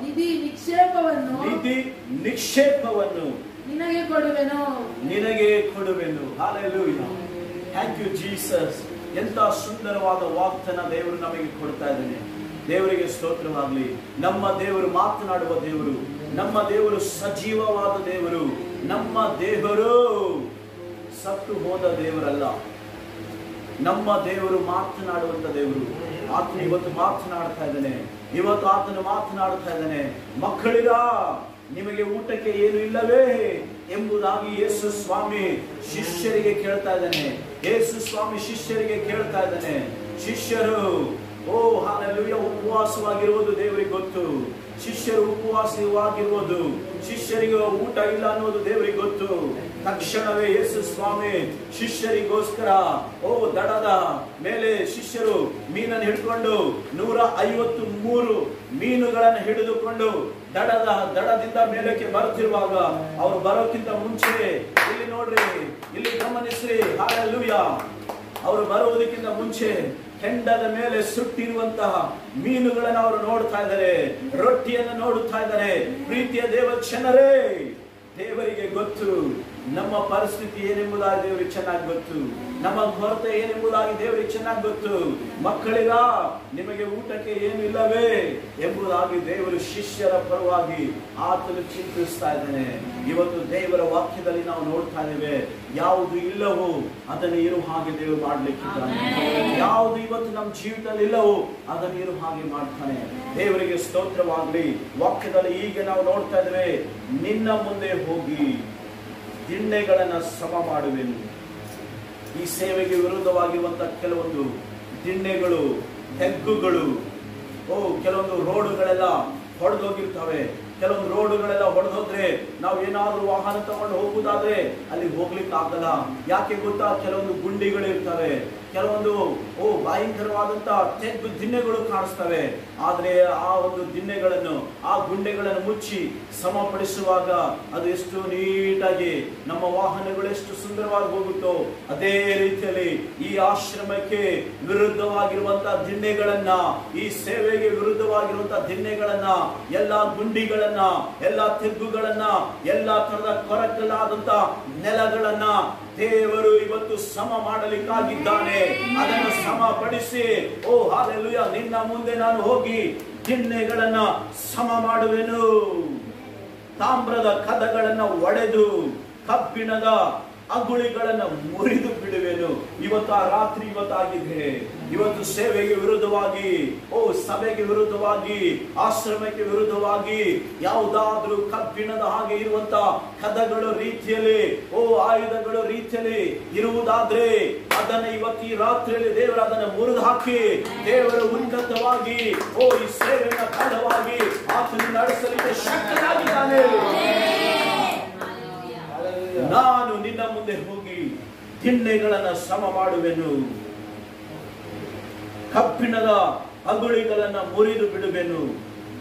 ನಿಧಿ ನಿಕ್ಷೇಪವನ್ನು ನಿನಗೆ ಕೊಡುವೆನು. Hallelujah, thank you Jesus. ಎಂತ ಸುಂದರವಾದ ವಾಗ್ದಾನ ದೇವರು ನಮಗೆ ಕೊಡ್ತಾ ಇದ್ದಾನೆ. ದೇವರಿಗೆ ಸ್ತೋತ್ರವಾಗಲಿ. ನಮ್ಮ ದೇವರು ಮಾತನಾಡುವ ದೇವರು, ನಮ್ಮ ದೇವರು ಸಜೀವವಾದ ದೇವರು, ನಮ್ಮ ದೇವರು ಸತ್ತು ಹೋದ ದೇವರಲ್ಲ. ನಮ್ಮ ದೇವರು ಮಾತನಾಡುವಂತ ದೇವರು. ಆತನು ಇವತ್ತು ಮಾತನಾಡ್ತಾ ಇದ್ದಾನೆ. ಮಕ್ಕಳಿಗ ನಿಮಗೆ ಊಟಕ್ಕೆ ಏನು ಇಲ್ಲವೇ ಎಂಬುದಾಗಿ ಯೇಸು ಸ್ವಾಮಿ ಶಿಷ್ಯರಿಗೆ ಕೇಳ್ತಾ ಇದ್ದಾನೆ. ಶಿಷ್ಯರು ಹಲ್ಲೆಲೂಯಾ ಉಪವಾಸವಾಗಿರುವುದು ದೇವರಿಗೆ ಗೊತ್ತು. ಶಿಷ್ಯರು ಉಪವಾಸವಾಗಿರುವುದು, ಶಿಷ್ಯರಿಗೆ ಊಟ ಇಲ್ಲ ಅನ್ನೋದು ದೇವರಿಗೆ ಗೊತ್ತು. ತಕ್ಷಣವೇ ಯೇಸು ಸ್ವಾಮಿ ಶಿಷ್ಯರಿಗೋಸ್ಕರ ದಡದ ಮೇಲೆ ಶಿಷ್ಯರು ಮೀನನ್ನು ಹಿಡ್ಕೊಂಡು 153 ಮೀನುಗಳನ್ನು ಹಿಡಿದುಕೊಂಡು ದಡದಿಂದ ಮೇಲಕ್ಕೆ ಬರುತ್ತಿರುವಾಗ, ಅವರು ಬರೋಕ್ಕಿಂತ ಮುಂಚೆ ಇಲ್ಲಿ ನೋಡ್ರಿ, ಇಲ್ಲಿ ಗಮನಿಸ್ರಿ, ಹಲ್ಲೆಲೂಯಾ, ಅವರು ಬರುವುದಕ್ಕಿಂತ ಮುಂಚೆ ಕೆಂಡದ ಮೇಲೆ ಸುಟ್ಟಿರುವಂತಹ ಮೀನುಗಳನ್ನು ಅವರು ನೋಡ್ತಾ ಇದ್ದಾರೆ, ರೊಟ್ಟಿಯನ್ನು ನೋಡುತ್ತಾ ಇದ್ದಾರೆ. ಪ್ರೀತಿಯ ದೇವಜನರೇ, ದೇವರಿಗೆ ಗೊತ್ತು ನಮ್ಮ ಪರಿಸ್ಥಿತಿ ಏನೆಂಬುದಾಗಿ ದೇವರಿಗೆ ಚೆನ್ನಾಗಿ ಗೊತ್ತು. ನಮ್ಮ ಕೊರತೆ ಏನೆಂಬುದಾಗಿ ದೇವರಿಗೆ ಚೆನ್ನಾಗಿ ಗೊತ್ತು. ಮಕ್ಕಳಿಗ ನಿಮಗೆ ಊಟಕ್ಕೆ ಏನು ಇಲ್ಲವೇ ಎಂಬುದಾಗಿ ದೇವರು ಶಿಷ್ಯರ ಪರವಾಗಿ ಆತನು ಚಿಂತಿಸ್ತಾ ಇದ್ದಾನೆ. ಇವತ್ತು ದೇವರ ವಾಕ್ಯದಲ್ಲಿ ನಾವು ನೋಡ್ತಾ ಇದ್ದೇವೆ, ಯಾವುದು ಇಲ್ಲವೋ ಅದನ್ನು ಇರುವ ಹಾಗೆ ದೇವರು ಮಾಡ್ಲಿಕ್ಕಿದ್ದಾನೆ. ಯಾವುದು ಇವತ್ತು ನಮ್ಮ ಜೀವಿತದಲ್ಲಿ ಇಲ್ಲವೋ ಅದನ್ನು ಇರುವ ಹಾಗೆ ಮಾಡ್ತಾನೆ. ದೇವರಿಗೆ ಸ್ತೋತ್ರವಾಗಲಿ. ವಾಕ್ಯದಲ್ಲಿ ಈಗ ನಾವು ನೋಡ್ತಾ ಇದ್ದೇವೆ, ನಿನ್ನ ಮುಂದೆ ಹೋಗಿ ದಿಣ್ಣೆಗಳನ್ನ ಸಮ ಮಾಡುವೆನು. ಈ ಸೇವೆಗೆ ವಿರುದ್ಧವಾಗಿರುವಂತಹ ಕೆಲವೊಂದು ದಿಣ್ಣೆಗಳು, ಹೆಗ್ಗುಗಳು, ಕೆಲವೊಂದು ರೋಡುಗಳೆಲ್ಲ ಹೊಡೆದೋಗಿರ್ತವೆ, ಕೆಲವೊಂದು ರೋಡುಗಳೆಲ್ಲ ಹೊಡೆದೋದ್ರೆ ನಾವು ಏನಾದ್ರೂ ವಾಹನ ತಗೊಂಡು ಹೋಗುದಾದ್ರೆ ಅಲ್ಲಿ ಹೋಗ್ಲಿಕ್ಕೆ ಆಗಲ್ಲ. ಯಾಕೆ ಗೊತ್ತಾ? ಕೆಲವೊಂದು ಗುಂಡಿಗಳು ಇರ್ತವೆ, ಕೆಲವೊಂದು ಭಯಂಕರವಾದಂತ ತೆಗ್ಗು ದಿಣ್ಣೆಗಳು ಕಾಣಿಸ್ತವೆ. ಆದ್ರೆ ಆ ಒಂದು ದಿಣ್ಣೆಗಳನ್ನು, ಆ ಗುಂಡೆಗಳನ್ನು ಮುಚ್ಚಿ ಸಮಪಡಿಸುವಾಗ ಅದು ಎಷ್ಟು ನೀಟಾಗಿ ನಮ್ಮ ವಾಹನಗಳು ಎಷ್ಟು ಸುಂದರವಾಗಿ ಹೋಗುತ್ತೋ, ಅದೇ ರೀತಿಯಲ್ಲಿ ಈ ಆಶ್ರಮಕ್ಕೆ ವಿರುದ್ಧವಾಗಿರುವಂತಹ ದಿಣ್ಣೆಗಳನ್ನ, ಈ ಸೇವೆಗೆ ವಿರುದ್ಧವಾಗಿರುವಂತಹ ದಿಣ್ಣೆಗಳನ್ನ, ಎಲ್ಲಾ ಗುಂಡಿಗಳನ್ನ, ಎಲ್ಲಾ ತೆಗ್ಗುಗಳನ್ನ, ಎಲ್ಲಾ ತರದ ಕೊರಕಲಾದಂತ ನೆಲಗಳನ್ನ ದೇವರು ಇವತ್ತು ಸಮ ಮಾಡಲಿಕ್ಕಾಗಿದ್ದಾನೆ. ಅದನ್ನು ಸಮಪಡಿಸಿ, ಹಲ್ಲೆಲೂಯಾ, ನಿನ್ನ ಮುಂದೆ ನಾನು ಹೋಗಿ ದಿಣ್ಣೆಗಳನ್ನ ಸಮ ಮಾಡುವೆನು, ತಾಮ್ರದ ಕದಗಳನ್ನ ಒಡೆದು ಕಬ್ಬಿಣದ ಅಗುಳಿಗಳನ್ನು ಮುರಿದು ಬಿಡುವೆನು. ಇವತ್ತು ಆ ರಾತ್ರಿ ಇವತ್ತಾಗಿದೆ. ಇವತ್ತು ಸೇವೆಗೆ ವಿರುದ್ಧವಾಗಿ, ಸಭೆಗೆ ವಿರುದ್ಧವಾಗಿ, ಆಶ್ರಮಕ್ಕೆ ವಿರುದ್ಧವಾಗಿ ಯಾವುದಾದ್ರೂ ಕಬ್ಬಿಣದ ಹಾಗೆ ಇರುವಂತ ಕದಗಳು ರೀತಿಯಲ್ಲಿ, ಆಯುಧಗಳು ರೀತಿಯಲ್ಲಿ ಇರುವುದಾದ್ರೆ ಅದನ್ನು ಇವತ್ತು ಈ ರಾತ್ರಿಯಲ್ಲಿ ದೇವರು ಅದನ್ನು ಮುರಿದು ಹಾಕಿ, ದೇವರು ಉನ್ನತವಾಗಿ ಈ ಸೇವೆಯನ್ನು ಬಲವಾಗಿ ಆತನು ನಡೆಸಲಿಕ್ಕೆ ಶಕ್ತನಾಗಿದ್ದಾನೆ. ನಾನು ನಿನ್ನ ಮುಂದೆ ಹೋಗಿ ದಿಣ್ಣೆಗಳನ್ನ ಸಮ ಮಾಡುವೆನು, ಕಬ್ಬಿಣದ ಅಗುಳಿಗಳನ್ನ ಮುರಿದು ಬಿಡುವೆನು.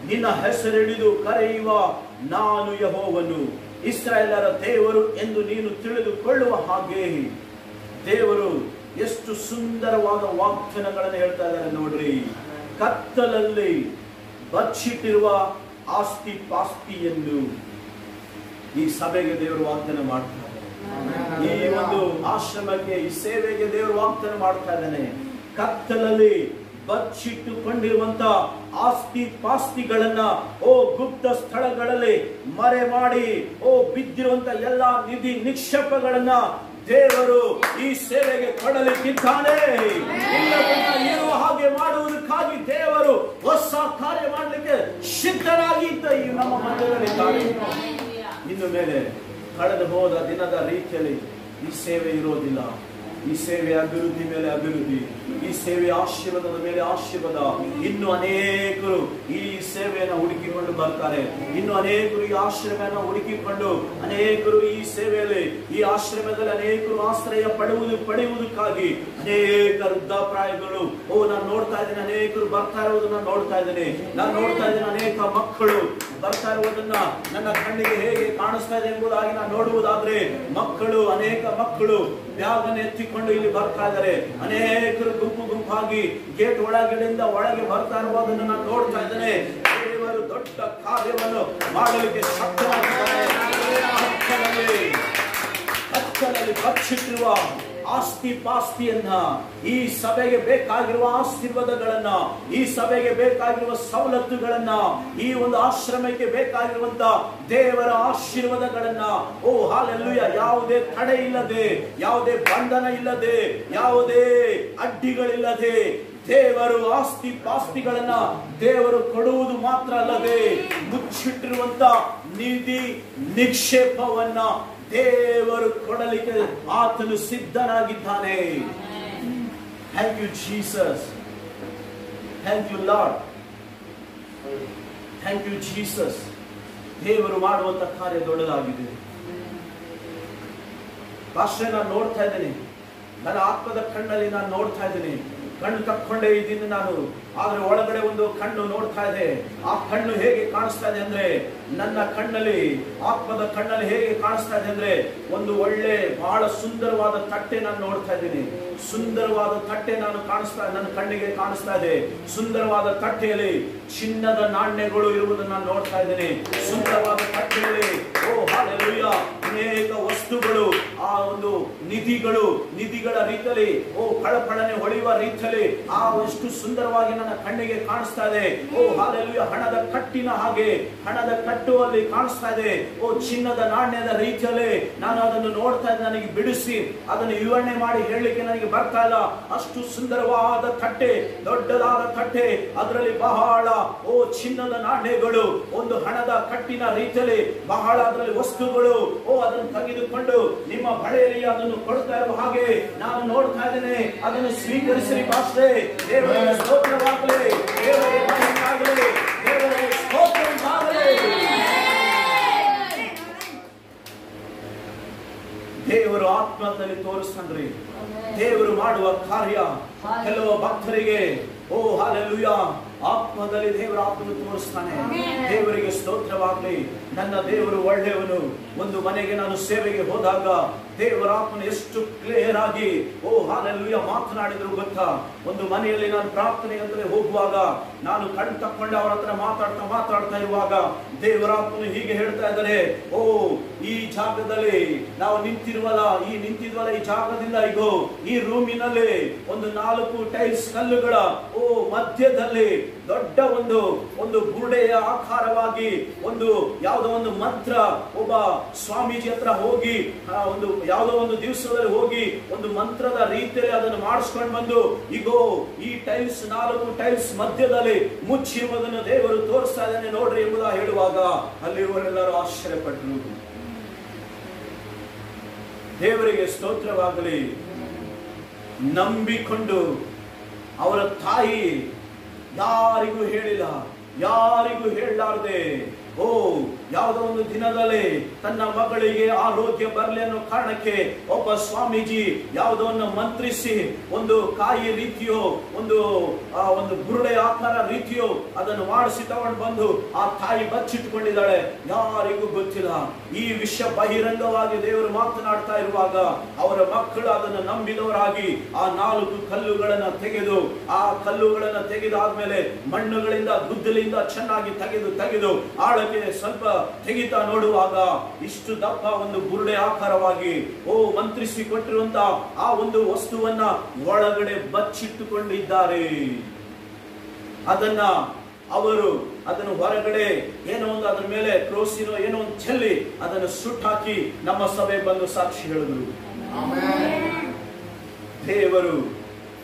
ನಿನ್ನ ಹೆಸರಿಡಿದು ಕರೆಯುವ ನಾನು ಯೆಹೋವನು, ಇಸ್ರಾಯೇಲರ ದೇವರು ಎಂದು ನೀನು ತಿಳಿದುಕೊಳ್ಳುವ ಹಾಗೆ. ದೇವರು ಎಷ್ಟು ಸುಂದರವಾದ ವಾಗ್ದಾನಗಳನ್ನು ಹೇಳ್ತಾ ಇದ್ದಾರೆ ನೋಡ್ರಿ. ಕತ್ತಲಲ್ಲಿ ಬಚ್ಚಿಟ್ಟಿರುವ ಆಸ್ತಿ ಪಾಸ್ತಿಯನ್ನು ಈ ಸಭೆಗೆ ದೇವರು ವಾಗ್ದಾನ ಮಾಡ್ತಾರೆ. ಈ ಒಂದು ಆಶ್ರಮಕ್ಕೆ, ಈ ಸೇವೆಗೆ ದೇವರು ವಾಗ್ದಾನ ಮಾಡ್ತಾ ಇದ್ದಾನೆ. ಕತ್ತಲಲ್ಲಿ ಬಚ್ಚಿಟ್ಟುಕೊಂಡಿರುವಂತ ಆಸ್ತಿ ಪಾಸ್ತಿಗಳನ್ನ, ಗುಪ್ತ ಸ್ಥಳಗಳಲ್ಲಿ ಮರೆ ಮಾಡಿ, ಬಿದ್ದಿರುವಂತ ಎಲ್ಲಾ ನಿಧಿ ನಿಕ್ಷೇಪಗಳನ್ನ ದೇವರು ಈ ಸೇವೆಗೆ ಕೊಡಲಿಕ್ಕಿದ್ದಾನೆ. ಇರುವ ಹಾಗೆ ಮಾಡುವುದಕ್ಕಾಗಿ ದೇವರು ಹೊಸ ಕಾರ್ಯ ಮಾಡಲಿಕ್ಕೆ ಸಿದ್ಧರಾಗಿದ್ದ ಈ ನಮ್ಮ ಮಧ್ಯದಲ್ಲಿದ್ದಾರೆ. ಇನ್ನು ಮೇಲೆ ಕಳೆದು ಹೋದ ದಿನದ ರೀತಿಯಲ್ಲಿ ಈ ಸೇವೆ ಇರೋದಿಲ್ಲ. ಈ ಸೇವೆ ಅಭಿವೃದ್ಧಿ ಮೇಲೆ ಅಭಿವೃದ್ಧಿ, ಈ ಸೇವೆ ಆಶೀರ್ವಾದದ ಮೇಲೆ ಆಶೀರ್ವಾದ. ಇನ್ನು ಅನೇಕರು ಈ ಸೇವೆಯನ್ನು ಹುಡುಕಿಕೊಂಡು ಬರ್ತಾರೆ. ಇನ್ನು ಅನೇಕರು ಈ ಆಶ್ರಮವನ್ನು ಹುಡುಕಿಕೊಂಡು, ಅನೇಕರು ಈ ಸೇವೆಯಲ್ಲಿ, ಈ ಆಶ್ರಮದಲ್ಲಿ ಅನೇಕರು ಆಶ್ರಯ ಪಡೆಯುವುದಕ್ಕಾಗಿ ಅನೇಕ ವೃದ್ಧಾಪ್ರಾಯಗಳು ನಾನು ನೋಡ್ತಾ ಇದ್ದೇನೆ. ಅನೇಕರು ಬರ್ತಾ ಇರುವುದನ್ನ ನೋಡ್ತಾ ಇದ್ದೇನೆ. ನಾನು ನೋಡ್ತಾ ಇದ್ದೇನೆ ಅನೇಕ ಮಕ್ಕಳು ಬರ್ತಾ ಇರುವುದನ್ನ ನನ್ನ ಕಣ್ಣಿಗೆ ಹೇಗೆ ಕಾಣಿಸ್ತಾ ಇದೆ ಎಂಬುದಾಗಿ ನಾನು ನೋಡುವುದಾದ್ರೆ, ಅನೇಕ ಮಕ್ಕಳು ಬ್ಯಾಗನ್ನು ಎತ್ತಿಕೊಂಡು ಇಲ್ಲಿ ಬರ್ತಾ ಇದ್ದಾರೆ. ಅನೇಕರು ಗುಂಪು ಗುಂಪಾಗಿ ಗೇಟ್ ಒಳಗಡೆಯಿಂದ ಒಳಗೆ ಬರ್ತಾ ಇರುವುದನ್ನು ನಾನು ನೋಡ್ತಾ ಇದ್ದೇನೆ. ದೇವರು ದೊಡ್ಡ ಕಾರ್ಯವನ್ನು ಮಾಡಲಿಕ್ಕೆ ಶಕ್ತನಾಗಿದ್ದಾನೆ. ಕತ್ತಲಲ್ಲಿ ಬಚ್ಚಿಟ್ಟಿರುವ ಆಸ್ತಿ ಪಾಸ್ತಿಯನ್ನ, ಈ ಸಭೆಗೆ ಬೇಕಾಗಿರುವ ಆಶೀರ್ವಾದಗಳನ್ನ, ಈ ಸಭೆಗೆ ಬೇಕಾಗಿರುವ ಸವಲತ್ತುಗಳನ್ನ, ಈ ಒಂದು ಆಶ್ರಮಕ್ಕೆ ಬೇಕಾಗಿರುವಂತ ದೇವರ ಆಶೀರ್ವಾದಗಳನ್ನ, ಹಲ್ಲೆಲೂಯಾ, ಯಾವುದೇ ತಡೆ ಇಲ್ಲದೆ, ಯಾವುದೇ ಬಂಧನ ಇಲ್ಲದೆ, ಯಾವುದೇ ಅಡ್ಡಿಗಳಿಲ್ಲದೆ ದೇವರು ಆಸ್ತಿ ಪಾಸ್ತಿಗಳನ್ನ ದೇವರು ಕೊಡುವುದು ಮಾತ್ರ ಅಲ್ಲದೆ, ಮುಚ್ಚಿಟ್ಟಿರುವಂತ ನಿಧಿ ನಿಕ್ಷೇಪವನ್ನ ದೇವರು ಕೊಡಲಿಕ್ಕೆ ಆತನು ಸಿದ್ಧನಾಗಿದ್ದಾನೆ. Thank you Jesus, thank you Lord, thank you Jesus. ದೇವರು ಮಾಡುವಂತ ಕಾರ್ಯ ದೊಡ್ಡದಾಗಿದೆ. ಪಾಸ್ಟರ್, ನಾನು ನೋಡ್ತಾ ಇದ್ದೇನೆ, ನನ್ನ ಆತ್ಮದ ಕಣ್ಣಲ್ಲಿ ನಾನು ನೋಡ್ತಾ ಇದ್ದೇನೆ. ಕಣ್ಣು ತಕ್ಕೊಂಡೇ ಇದ್ದೀನಿ ನಾನು, ಆದ್ರೆ ಒಳಗಡೆ ಒಂದು ಕಣ್ಣು ನೋಡ್ತಾ ಇದೆ. ಆ ಕಣ್ಣು ಹೇಗೆ ಕಾಣಿಸ್ತಾ ಇದೆ ಅಂದ್ರೆ, ನನ್ನ ಕಣ್ಣಲ್ಲಿ, ಆತ್ಮದ ಕಣ್ಣಲ್ಲಿ ಹೇಗೆ ಕಾಣಿಸ್ತಾ ಇದೆ ಅಂದ್ರೆ, ಒಂದು ಒಳ್ಳೆ ಬಹಳ ಸುಂದರವಾದ ತಟ್ಟೆ ನಾನು ನೋಡ್ತಾ ಇದ್ದೀನಿ. ಸುಂದರವಾದ ತಟ್ಟೆ ನನ್ನ ಕಣ್ಣಿಗೆ ಕಾಣಿಸ್ತಾ ಇದೆ. ಸುಂದರವಾದ ತಟ್ಟೆಯಲ್ಲಿ ಚಿನ್ನದ ನಾಣ್ಯಗಳು ಇರುವುದನ್ನು ನಾನು ನೋಡ್ತಾ ಇದ್ದೇನೆ. ಸುಂದರವಾದ ತಟ್ಟೆಯಲ್ಲಿ ಹಲ್ಲೆಲೂಯಾ, ಅನೇಕ ವಸ್ತುಗಳು, ಆ ಒಂದು ನಿಧಿಗಳ ರೀತಿಯಲ್ಲಿ ಫಳಫಳನೆ ಹೊಳೆಯುವ ರೀತಿಯಲ್ಲಿ ಎಷ್ಟು ಸುಂದರವಾಗಿ ನನ್ನ ಕಣ್ಣಿಗೆ ಕಾಣಿಸ್ತಾ ಇದೆ. ಹಲ್ಲೆಲೂಯಾ, ಹಣದ ಕಟ್ಟಿನ ಹಾಗೆ, ಹಣದ ಕಟ್ಟುವಲ್ಲಿ ಕಾಣಿಸ್ತಾ ಇದೆ. ಚಿನ್ನದ ನಾಣ್ಯದ ರೀತಿಯಲ್ಲಿ ನಾನು ಅದನ್ನು ನೋಡ್ತಾ ಇದ್ದೆ. ನನಗೆ ಬಿಡಿಸಿ ಅದನ್ನು ವಿವರಣೆ ಮಾಡಿ ಹೇಳಲಿಕ್ಕೆ ನನಗೆ ಬರ್ತಾ ಇಲ್ಲ. ಅಷ್ಟು ಸುಂದರವಾದ ತಟ್ಟೆ, ದೊಡ್ಡದಾದ ತಟ್ಟೆ, ಅದರಲ್ಲಿ ಬಹಳ ಚಿನ್ನದ ನಾಣ್ಯಗಳು, ಒಂದು ಹಣದ ಕಟ್ಟಿನ ರೀತಿಯಲ್ಲಿ ಬಹಳ ಅದರಲ್ಲಿ ವಸ್ತುಗಳು. ಅದನ್ನು ತೆಗೆದುಕೊಂಡು ನಿಮ್ಮ ಬಳಿಯಲ್ಲಿ ಅದನ್ನು ಕೊಡ್ತಾ ಇರುವ ಹಾಗೆ ನಾನು ನೋಡ್ತಾ ಇದ್ದೇನೆ. ಅದನ್ನು ಸ್ವೀಕರಿಸಿ ಪಾಸ್ಟೇ. ದೇವರಿಗೆ ಸ್ತೋತ್ರವಾಗಲಿ, ದೇವರಿಗೆ ಮಹಿಮೆಯಾಗಲಿ, ದೇವರಿಗೆ ಸ್ತೋತ್ರವಾಗಲಿ. ಆತ್ಮದಲ್ಲಿ ತೋರಿಸ್ತಾನ್ರಿ. ದೇವರು ಮಾಡುವ ಕಾರ್ಯ ಕೆಲವು ಭಕ್ತರಿಗೆ ಓ ಹಾಲೆಲೂಯಾ ಆತ್ಮದಲ್ಲಿ ದೇವರ ಆತ್ಮನು ತೋರಿಸ್ತಾನೆ. ದೇವರಿಗೆ ಸ್ತೋತ್ರವಾಗಲಿ. ನನ್ನ ದೇವರು ಒಳ್ಳೆಯವನು. ಒಂದು ಮನೆಗೆ ನಾನು ಸೇವೆಗೆ ಹೋದಾಗ ದೇವರ ಆತ್ಮನು ಎಷ್ಟು ಕ್ಲಿಯರ್ ಆಗಿ ಓ ಹಾಲೆಲೂಯಾ ಮಾತನಾಡಿದ್ರು ಗೊತ್ತಾ. ಒಂದು ಮನೆಯಲ್ಲಿ ನಾನು ಪ್ರಾರ್ಥನೆ ಅಂದ್ರೆ ಹೋಗುವಾಗ ನಾನು ಕಣ್ ತಕ್ಕೊಂಡು ಅವರ ಹತ್ರ ಮಾತಾಡ್ತಾ ಇರುವಾಗ ದೇವರ ಆತ್ಮನು ಹೀಗೆ ಹೇಳ್ತಾ ಇದ್ದಾರೆ, ಓ ಈ ಜಾಗದಲ್ಲಿ ನಾವು ನಿಂತಿದ್ವಲ್ಲ ಈ ಜಾಗದಿಂದ ಈಗ ಈ ರೂಮಿನಲ್ಲಿ ಒಂದು 4 ಟೈಲ್ಸ್ ಕಲ್ಲುಗಳ ಓ ಮಧ್ಯದಲ್ಲಿ ದೊಡ್ಡ ಒಂದು ಬುರುಡೆಯ ಆಕಾರವಾಗಿ ಒಂದು ಯಾವುದೋ ಒಂದು ಮಂತ್ರ ಒಬ್ಬ ಸ್ವಾಮೀಜಿ ಹತ್ರ ಹೋಗಿ ಯಾವುದೋ ಒಂದು ದಿವಸದಲ್ಲಿ ಹೋಗಿ ಒಂದು ಮಂತ್ರದ ರೀತಿಯಲ್ಲಿ ಅದನ್ನು ಮಾಡಿಸ್ಕೊಂಡು ಬಂದು ಈಗೋ ಈ ಟೈಲ್ಸ್ 4 ಟೈಲ್ಸ್ ಮಧ್ಯದಲ್ಲಿ ಮುಚ್ಚಿರುವುದನ್ನು ದೇವರು ತೋರಿಸ್ತಾ ಇದ್ದಾನೆ ನೋಡ್ರಿ ಎಂಬುದಾಗಿ ಹೇಳುವಾಗ ಅಲ್ಲಿರುವವರೆಲ್ಲರೂ ಆಶ್ಚರ್ಯಪಟ್ಟರು. ದೇವರಿಗೆ ಸ್ತೋತ್ರವಾಗಲಿ. ನಂಬಿಕೊಂಡು ಅವರ ತಾಯಿ ಯಾರಿಗೂ ಹೇಳಿಲ್ಲ, ಯಾರಿಗೂ ಹೇಳಲಾರದೆ ಓ ಯಾವುದೋ ಒಂದು ದಿನದಲ್ಲಿ ತನ್ನ ಮಗಳಿಗೆ ಆರೋಗ್ಯ ಬರಲಿ ಅನ್ನೋ ಕಾರಣಕ್ಕೆ ಒಬ್ಬ ಸ್ವಾಮೀಜಿ ಯಾವುದೋ ಒಂದು ಮಂತ್ರಿಸಿ ಒಂದು ಕಾಯಿ ರೀತಿಯೋ ಒಂದು ಬುರುಡೆ ಆಕಾರ ರೀತಿಯೋ ಅದನ್ನು ಮಾಡಿಸಿ ತಗೊಂಡು ಬಂದು ಆ ತಾಯಿ ಬಚ್ಚಿಟ್ಕೊಂಡಿದ್ದಾಳೆ. ಯಾರಿಗೂ ಗೊತ್ತಿಲ್ಲ. ಈ ವಿಷಯ ಬಹಿರಂಗವಾಗಿ ದೇವರು ಮಾತನಾಡ್ತಾ ಇರುವಾಗ ಅವರ ಮಕ್ಕಳು ಅದನ್ನು ನಂಬಿದವರಾಗಿ ಆ 4 ಕಲ್ಲುಗಳನ್ನು ತೆಗೆದು ಆ ಕಲ್ಲುಗಳನ್ನು ತೆಗೆದಾದ್ಮೇಲೆ ಮಣ್ಣುಗಳಿಂದ ಗುದ್ದಲಿಂದ ಚೆನ್ನಾಗಿ ತೆಗೆದು ಆಳಕ್ಕೆ ಸ್ವಲ್ಪ ತೆಗಿತಾ ನೋಡುವಾಗ ಇಷ್ಟು ದಪ್ಪ ಒಂದು ಬುರುಡೆ ಆಕಾರವಾಗಿ ಓ ಮಂತ್ರಿಸಿ ಕೊಟ್ಟಿರುವಂತ ಆ ಒಂದು ವಸ್ತುವನ್ನ ಒಳಗಡೆ ಬಚ್ಚಿಟ್ಟುಕೊಂಡಿದ್ದಾರೆ. ಅದನ್ನು ಹೊರಗಡೆ ಏನೋ ಒಂದು ಅದ್ರ ಮೇಲೆ ಕ್ರೋಸಿನೋ ಏನೋ ಒಂದು ಚೆಲ್ಲಿ ಅದನ್ನು ಸುಟ್ಟಾಕಿ ನಮ್ಮ ಸಭೆ ಬಂದು ಸಾಕ್ಷಿ ಹೇಳಿದ್ರು. ದೇವರು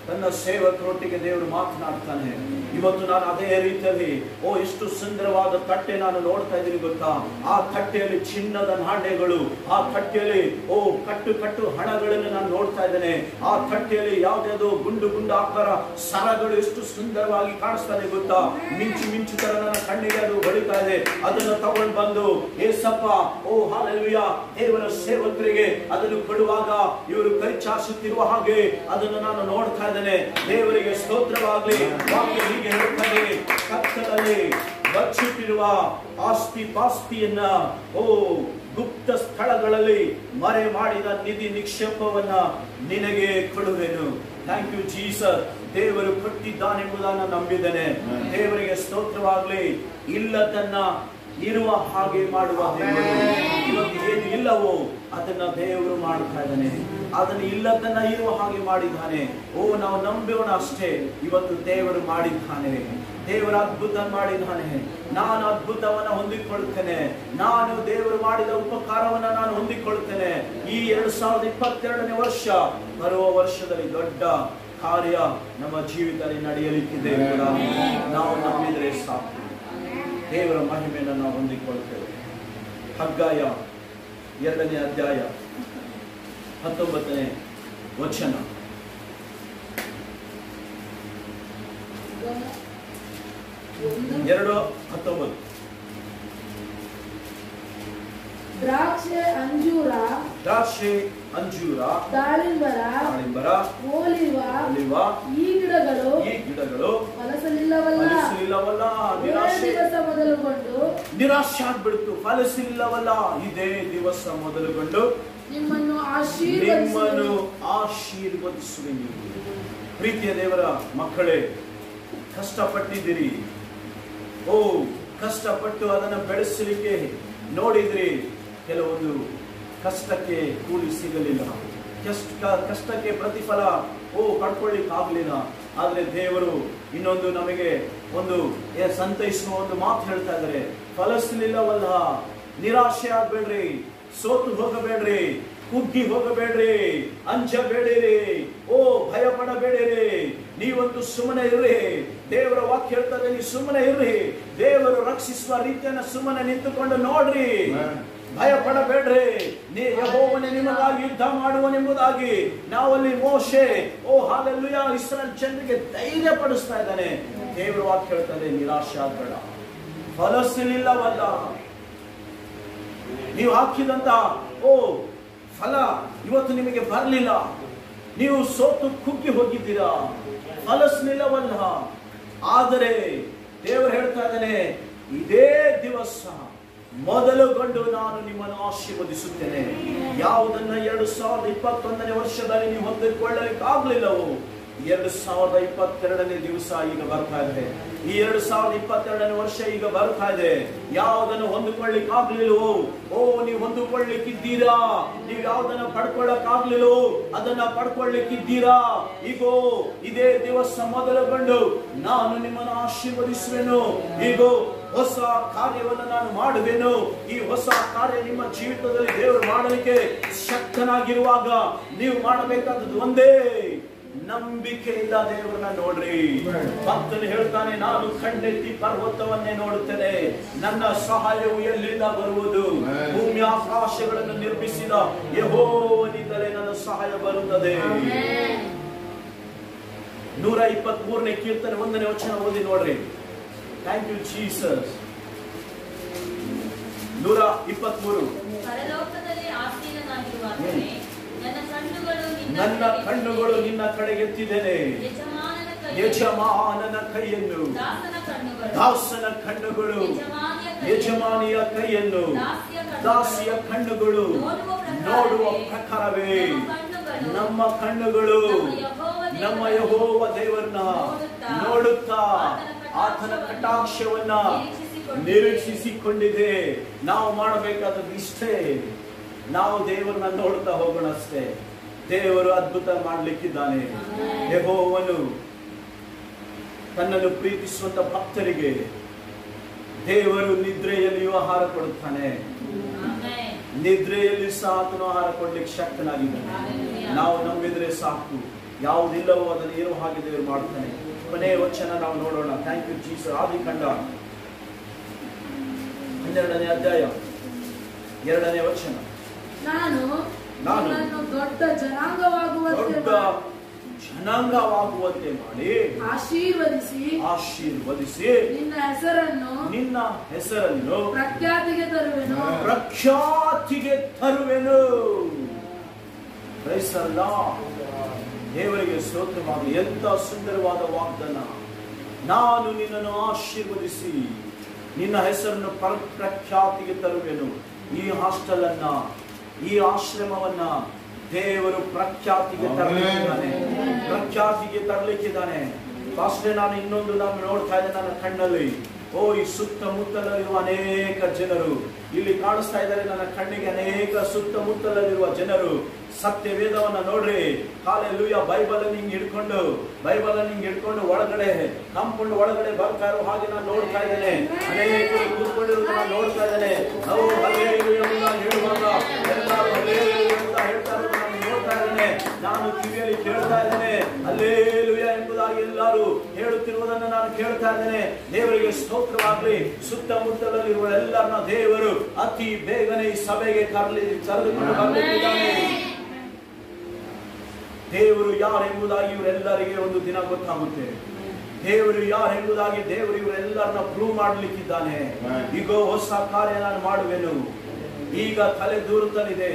ತನ್ನ ಸೇವಕರೊಟ್ಟಿಗೆ ದೇವರು ಮಾತನಾಡ್ತಾನೆ. ಇವತ್ತು ನಾನು ಅದೇ ರೀತಿಯಲ್ಲಿ ಓ ಎಷ್ಟು ಸುಂದರವಾದ ತಟ್ಟೆ ನಾನು ನೋಡ್ತಾ ಇದ್ದೀನಿ ಗೊತ್ತಾ. ಆ ತಟ್ಟೆಯಲ್ಲಿ ಚಿನ್ನದ ನಾಣ್ಯಗಳು, ಆ ತಟ್ಟೆಯಲ್ಲಿ ಓ ಕಟ್ಟು ಹಣಗಳನ್ನು ನಾನು ನೋಡ್ತಾ ಇದ್ದೇನೆ. ಆ ತಟ್ಟೆಯಲ್ಲಿ ಯಾವುದ್ಯಾವುದೋ ಗುಂಡು ಆಕಾರ ಸರಗಳು ಎಷ್ಟು ಸುಂದರವಾಗಿ ಕಾಣಿಸ್ತಾನೆ ಗೊತ್ತಾ. ಮಿಂಚು ತರ ನನ್ನ ಕಣ್ಣಿಗೆ ಅದು ಹೊಳಿತಾ ಇದೆ. ಅದನ್ನು ತಗೊಂಡು ಬಂದು ಏಸಪ್ಪ ಓ ಹಾಲೆಲೂಯಾ ದೇವರ ಸೇವಕರಿಗೆ ಅದನ್ನು ಕೊಡುವಾಗ ಇವರು ಕೈ ಚಾಚುತ್ತಿರುವ ಹಾಗೆ ಅದನ್ನು ನಾನು ನೋಡ್ತಾ ಇದ್ದೇನೆ. ದೇವರಿಗೆ ಸ್ತೋತ್ರವಾಗಲಿ. ಹೀಗೆ ಹೇಳುತ್ತದೆ, ಕತ್ತಲಲ್ಲಿ ಬಚ್ಚಿಟ್ಟಿರುವ ಆಸ್ತಿ ಪಾಸ್ತಿಯನ್ನ ಓ ಗುಪ್ತ ಸ್ಥಳಗಳಲ್ಲಿ ಮರೆ ಮಾಡಿದ ನಿಧಿ ನಿಕ್ಷೇಪವನ್ನ ನಿನಗೆ ಕೊಡುವೆನು. Thank you Jesus. ದೇವರು ಕೊಟ್ಟಿದ್ದಾನೆಂಬುದನ್ನು ನಂಬಿದ್ದೇನೆ. ದೇವರಿಗೆ ಸ್ತೋತ್ರವಾಗಲಿ. ಇಲ್ಲದನ್ನ ಇರುವ ಹಾಗೆ ಮಾಡುವ ಇವತ್ತು ಏನು ಇಲ್ಲವೋ ಅದನ್ನ ದೇವರು ಮಾಡ್ತಾ ಇದ್ದಾನೆ. ಅದನ್ನು ಇಲ್ಲದನ್ನ ಇರುವ ಹಾಗೆ ಮಾಡಿದ್ದಾನೆ. ಓ ನಾವು ನಂಬೋಣ ಅಷ್ಟೇ. ಇವತ್ತು ದೇವರು ಮಾಡಿದ್ದಾನೆ. ದೇವರ ಅದ್ಭುತ ಮಾಡಿದ್ದಾನೆ. ನಾನು ಅದ್ಭುತವನ್ನ ಹೊಂದಿಕೊಳ್ತೇನೆ. ನಾನು ದೇವರು ಮಾಡಿದ ಉಪಕಾರವನ್ನ ನಾನು ಹೊಂದಿಕೊಳ್ತೇನೆ. ಈ 2022ನೇ ವರ್ಷ ಬರುವ ವರ್ಷದಲ್ಲಿ ದೊಡ್ಡ ಕಾರ್ಯ ನಮ್ಮ ಜೀವಿತದಲ್ಲಿ ನಡೆಯಲಿಕ್ಕಿದೆ. ನಾವು ನಂಬಿದ್ರೆ ಸಾಕು. ದೇವರ ಮಹಿಮೆಯನ್ನು ನಾವು ಹೊಂದಿಕೊಳ್ತೇವೆ. ಹಗ್ಗಾಯ 2ನೇ ಅಧ್ಯಾಯ 19ನೇ ವಚನ. ದ್ರಾಕ್ಷೆ ಅಂಜೂರ ದಾಳಿಂಬರ ಒಲಿವ ಈ ಗಿಡಗಳು ಫಲಿಸಲಿಲ್ಲವಲ್ಲ. ನಿರಾಶೆ ಆಗ್ಬಿಡ್ತು. ಫಲಿಸಲಿಲ್ಲವಲ್ಲ. ಇದೇ ದಿವಸ ಮೊದಲುಗೊಂಡು ನಿಮ್ಮನ್ನು ಆಶೀರ್ವದಿಸುವೆನು. ಪ್ರೀತಿಯ ದೇವರ ಮಕ್ಕಳೇ, ಕಷ್ಟಪಟ್ಟಿದ್ದೀರಿ. ಓ ಕಷ್ಟಪಟ್ಟು ಅದನ್ನು ಬೆಳೆಸಲಿಕ್ಕೆ ನೋಡಿದ್ರಿ. ಕೆಲವೊಂದು ಕಷ್ಟಕ್ಕೆ ಕೂಲಿ ಸಿಗಲಿಲ್ಲ. ಕಷ್ಟಕ್ಕೆ ಪ್ರತಿಫಲ ಪಡ್ಕೊಳ್ಳಿಕ್ಕೆ ಆಗಲಿಲ್ಲ. ಆದ್ರೆ ದೇವರು ಇನ್ನೊಂದು ನಮಗೆ ಒಂದು ಸಂತೈಸುವ ಒಂದು ಮಾತು ಹೇಳ್ತಾ ಇದ್ದಾರೆ. ಫಲಿಸಲಿಲ್ಲವಲ್ಲ. ನಿರಾಶೆ ಆಗ್ಬೇಡ್ರಿ, ಸೋತು ಹೋಗಬೇಡ್ರಿ, ಕುಗ್ಗಿ ಹೋಗಬೇಡ್ರಿ, ಅಂಜಬೇಡಿರಿ, ಭಯ ಪಡಬೇಡಿರಿ. ನೀವಂತೂ ಸುಮ್ಮನೆ ಇರ್ರಿ. ದೇವರ ವಾಕ್ಯ ಹೇಳ್ತದೆ, ನೀವು ಸುಮ್ಮನೆ ಇರ್ರಿ. ದೇವರು ರಕ್ಷಿಸುವ ರೀತಿಯನ್ನು ಸುಮ್ಮನೆ ನಿಂತುಕೊಂಡು ನೋಡ್ರಿ. ಭಯ ಪಡಬೇಡ್ರಿ. ಯೆಹೋವನೇ ನಿಮಗಾಗಿ ಯುದ್ಧ ಮಾಡುವನೆಂಬುದಾಗಿ ನಾವಲ್ಲಿ ಮೋಶೆ ಹಾಲೆಲೂಯಾ ಇಸ್ರಾಯೇಲ್ ಜನರಿಗೆ ಧೈರ್ಯ ಪಡಿಸ್ತಾ ಇದ್ದಾನೆ. ದೇವರ ವಾಕ್ಯ ಹೇಳ್ತದೆ, ನಿರಾಶೆ ಆಗಬೇಡ. ಫಲಿಸಲಿಲ್ಲವಲ್ಲ. ನೀವು ಹಾಕಿದಂತ ಫಲ ಇವತ್ತು ನಿಮಗೆ ಬರಲಿಲ್ಲ, ನೀವು ಸೋತು ಕುಗ್ಗಿ ಹೋಗಿದ್ದೀರಾ, ಫಲಿಸಲಿಲ್ಲವಲ್ಲ. ಆದರೆ ದೇವರು ಹೇಳ್ತಾ ಇದ್ದಾನೆ, ಇದೇ ದಿವಸ ಮೊದಲುಗೊಂಡು ನಾನು ನಿಮ್ಮನ್ನು ಆಶೀರ್ವದಿಸುತ್ತೇನೆ. ಯಾವುದನ್ನ 2021ನೇ ವರ್ಷದಲ್ಲಿ ನೀವು ಹೊಂದಿಕೊಳ್ಳಲಿಕ್ಕಾಗಲಿಲ್ಲವೋ 2022ನೇ ದಿವಸ ಈಗ ಬರ್ತಾ ಇದೆ. ಈ 2022ನೇ ವರ್ಷ ಈಗ ಬರ್ತಾ ಇದೆ. ಯಾವುದನ್ನು ಹೊಂದಿಕೊಳ್ಳಿಕ್ ಆಗ್ಲಿಲ್ಲವೋ, ನೀವು ಹೊಂದಿಕೊಳ್ಳಿಕ್ಕಿದ್ದೀರಾ. ನೀವು ಯಾವುದನ್ನ ಪಡ್ಕೊಳ್ಳಕ್ಕಾಗ್ಲಿಲ್ಲವೋ ಅದನ್ನ ಪಡ್ಕೊಳ್ಳಿಕ್ಕಿದ್ದೀರಾ. ಈಗೋ ಇದೇ ದಿವಸ ಮೊದಲುಗೊಂಡು ನಾನು ನಿಮ್ಮನ್ನು ಆಶೀರ್ವದಿಸುವೆನು. ಈಗೋ ಹೊಸ ಕಾರ್ಯವನ್ನು ನಾನು ಮಾಡುವೆನು. ಈ ಹೊಸ ಕಾರ್ಯ ನಿಮ್ಮ ಜೀವಿತದಲ್ಲಿ ದೇವರು ಮಾಡಲಿಕ್ಕೆ ಶಕ್ತನಾಗಿರುವಾಗ ನೀವು ಮಾಡಬೇಕಾದದ್ದು ಒಂದೇ, ನಂಬಿಕೆಯಿಂದ ದೇವರನ್ನ ನೋಡ್ರಿ. ಭಕ್ತನು ಹೇಳ್ತಾನೆ, ನಾನು ಕಣ್ಣೆತ್ತಿ ಪರ್ವತವನ್ನೇ ನೋಡುತ್ತೇನೆ, ನನ್ನ ಸಹಾಯವು ಎಲ್ಲಿಂದ ಬರುವುದು? ಭೂಮಿ ಆಕಾಶಗಳನ್ನು ನಿರ್ಮಿಸಿದ ಯೆಹೋವನಿಂದಲೇ ನನ್ನ ಸಹಾಯ ಬರುತ್ತದೆ. 123ನೇ ಕೀರ್ತನೆ 1ನೇ ವಚನ ಓದಿ ನೋಡ್ರಿ. Thank you Jesus. 123. ಪರಲೋಕದಲ್ಲಿ ಆಸೀನನಾಗಿರುವಾತನೇ, ನನ್ನ ಕಣ್ಣುಗಳು ನಿನ್ನ ಕಡೆಗೆತ್ತಿದ್ದೇನೆ. ಯಜಮಾನನ ಕೈಯನ್ನು, ದಾಸನ ಕಣ್ಣುಗಳು ಯಜಮಾನಿಯ ಕೈಯನ್ನು, ದಾಸಿಯ ಕಣ್ಣುಗಳು ನೋಡುವ ಪ್ರಕಾರವೇ ನಮ್ಮ ಕಣ್ಣುಗಳು ನಮ್ಮ ಯೆಹೋವ ದೇವರನ್ನ ನೋಡುತ್ತಾ ಆತನ ಕಟಾಕ್ಷವನ್ನ ನಿರೀಕ್ಷಿಸಿಕೊಂಡಿದೆ. ನಾವು ಮಾಡಬೇಕಾದದ್ದು ಇಷ್ಟೇ, ನಾವು ದೇವರನ್ನ ನೋಡ್ತಾ ಹೋಗೋಣ ಅಷ್ಟೇ. ದೇವರು ಅದ್ಭುತ ಮಾಡಲಿಕ್ಕಿದ್ದಾನೆ. ಯೆಹೋವನು ತನ್ನನ್ನು ಪ್ರೀತಿಸುವಂತ ಭಕ್ತರಿಗೆ ದೇವರು ನಿದ್ರೆಯಲ್ಲಿಯೂ ಆಹಾರ ಕೊಡುತ್ತಾನೆ. ನಿದ್ರೆಯಲ್ಲಿ ಸಹ ಆತನು ಆಹಾರ ಕೊಡ್ಲಿಕ್ಕೆ ಶಕ್ತನಾಗಿದ್ದಾನೆ. ನಾವು ನಂಬಿದ್ರೆ ಸಾಕು, ಯಾವುದಿಲ್ಲವೋ ಅದನ್ನು ಇರೋ ಹಾಗೆ ದೇವರು ಮಾಡ್ತಾನೆ. ಕೊನೆಯ ವಚನ ನಾವು ನೋಡೋಣ. Thank you Jesus. ಆದಿಕಾಂಡ 12ನೇ ಅಧ್ಯಾಯ 2ನೇ ವಚನ. ನಾನು ದೊಡ್ಡ ಜನಾಂಗವಾಗುವಂತೆ ಮಾಡಿ ಆಶೀರ್ವದಿಸಿ ನಿನ್ನ ಹೆಸರನ್ನು ಪ್ರಖ್ಯಾತಿಗೆ ತರುವೆನು. ದೇವರಿಗೆ ಸ್ತೋತ್ರವಾಗಲಿ. ಎಂತ ಸುಂದರವಾದ ವಾಗ್ದಾನ. ನಾನು ನಿನ್ನನ್ನು ಆಶೀರ್ವದಿಸಿ ನಿನ್ನ ಹೆಸರನ್ನು ಪ್ರಖ್ಯಾತಿಗೆ ತರುವೆನು. ಈ ಹಾಸ್ಟೆಲ್ ಅನ್ನ, ಈ ಆಶ್ರಮವನ್ನ ದೇವರು ಪ್ರಖ್ಯಾತಿಗೆ ತರಲಿಕ್ಕಿದ್ದಾನೆ. ಅಷ್ಟೇ ನಾನು ಇನ್ನೊಂದು ನಾನು ನೋಡ್ತಾ ಇದ್ದೆ ನನ್ನ ಕಣ್ಣಲ್ಲಿ. ಈ ಸುತ್ತಮುತ್ತಲಲ್ಲಿರುವ ಅನೇಕ ಜನರು ಇಲ್ಲಿ ಕಾಣಿಸ್ತಾ ಇದ್ದಾರೆ ನನ್ನ ಕಣ್ಣಿಗೆ. ಅನೇಕ ಸುತ್ತಮುತ್ತಲಲ್ಲಿರುವ ಜನರು ಸತ್ಯ ವೇದವನ್ನ ನೋಡ್ರಿ. ಹಲ್ಲೆಲೂಯಾ. ಬೈಬಲ್ ಹಿಂಗ್ ಹಿಡ್ಕೊಂಡು ಒಳಗಡೆ ಕಾಂಪೌಂಡ್ ಒಳಗಡೆ ಬರ್ತಾ ಇರೋ ಹಾಗೆ ನಾನು ನೋಡ್ತಾ ಇದ್ದೇನೆ. ಅನೇಕರು ಕೂತ್ಕೊಂಡಿರೋದು ನಾನು ನೋಡ್ತಾ ಇದ್ದೇನೆ. ನಾವು ಹಲ್ಲೆಲೂಯಾ ಹೇಳುವಾಗ ಎಲ್ಲರೂ ಹಲ್ಲೆಲೂಯಾ ಅಂತ ಹೇಳ್ತಾ ಇರೋದು ನಾನು ನೋಡ್ತಾ ಇದ್ದೇನೆ. ನಾನು ಕಿವಿಯಲ್ಲಿ ಕೇಳ್ತಾ ಇದ್ದೇನೆ ಹಲ್ಲೆಲೂಯಾ ಎಂಬುದಾಗಿ ಎಲ್ಲರೂ ಹೇಳುತ್ತಿರುವುದನ್ನು ನಾನು ಕೇಳ್ತಾ ಇದ್ದೇನೆ. ದೇವರಿಗೆ ಸ್ತೋತ್ರವಾಗಲಿ. ಸುತ್ತಮುತ್ತಲಲ್ಲಿರುವ ಎಲ್ಲರನ್ನ ದೇವರು ಅತಿ ಬೇಗನೆ ಈ ಸಭೆಗೆ ಕರೆದುಕೊಂಡು ಬರಲಿಕ್ಕಿದ್ದಾನೆ. ದೇವರು ಯಾರೆಂಬುದಾಗಿ ಇವರೆಲ್ಲರಿಗೆ ಒಂದು ದಿನ ಗೊತ್ತಾಗುತ್ತೆ. ದೇವರು ಯಾರೆಂಬುದಾಗಿ ದೇವರು ಇವರೆಲ್ಲರನ್ನ ಪ್ರೂವ್ ಮಾಡಲಿಕ್ಕಿದ್ದಾನೆ. ಈಗ ಹೊಸ ಕಾರ್ಯ ನಾನು ಮಾಡುವೆನು. ಈಗ ತಲೆ ದೂರುತ್ತಲಿದೆ.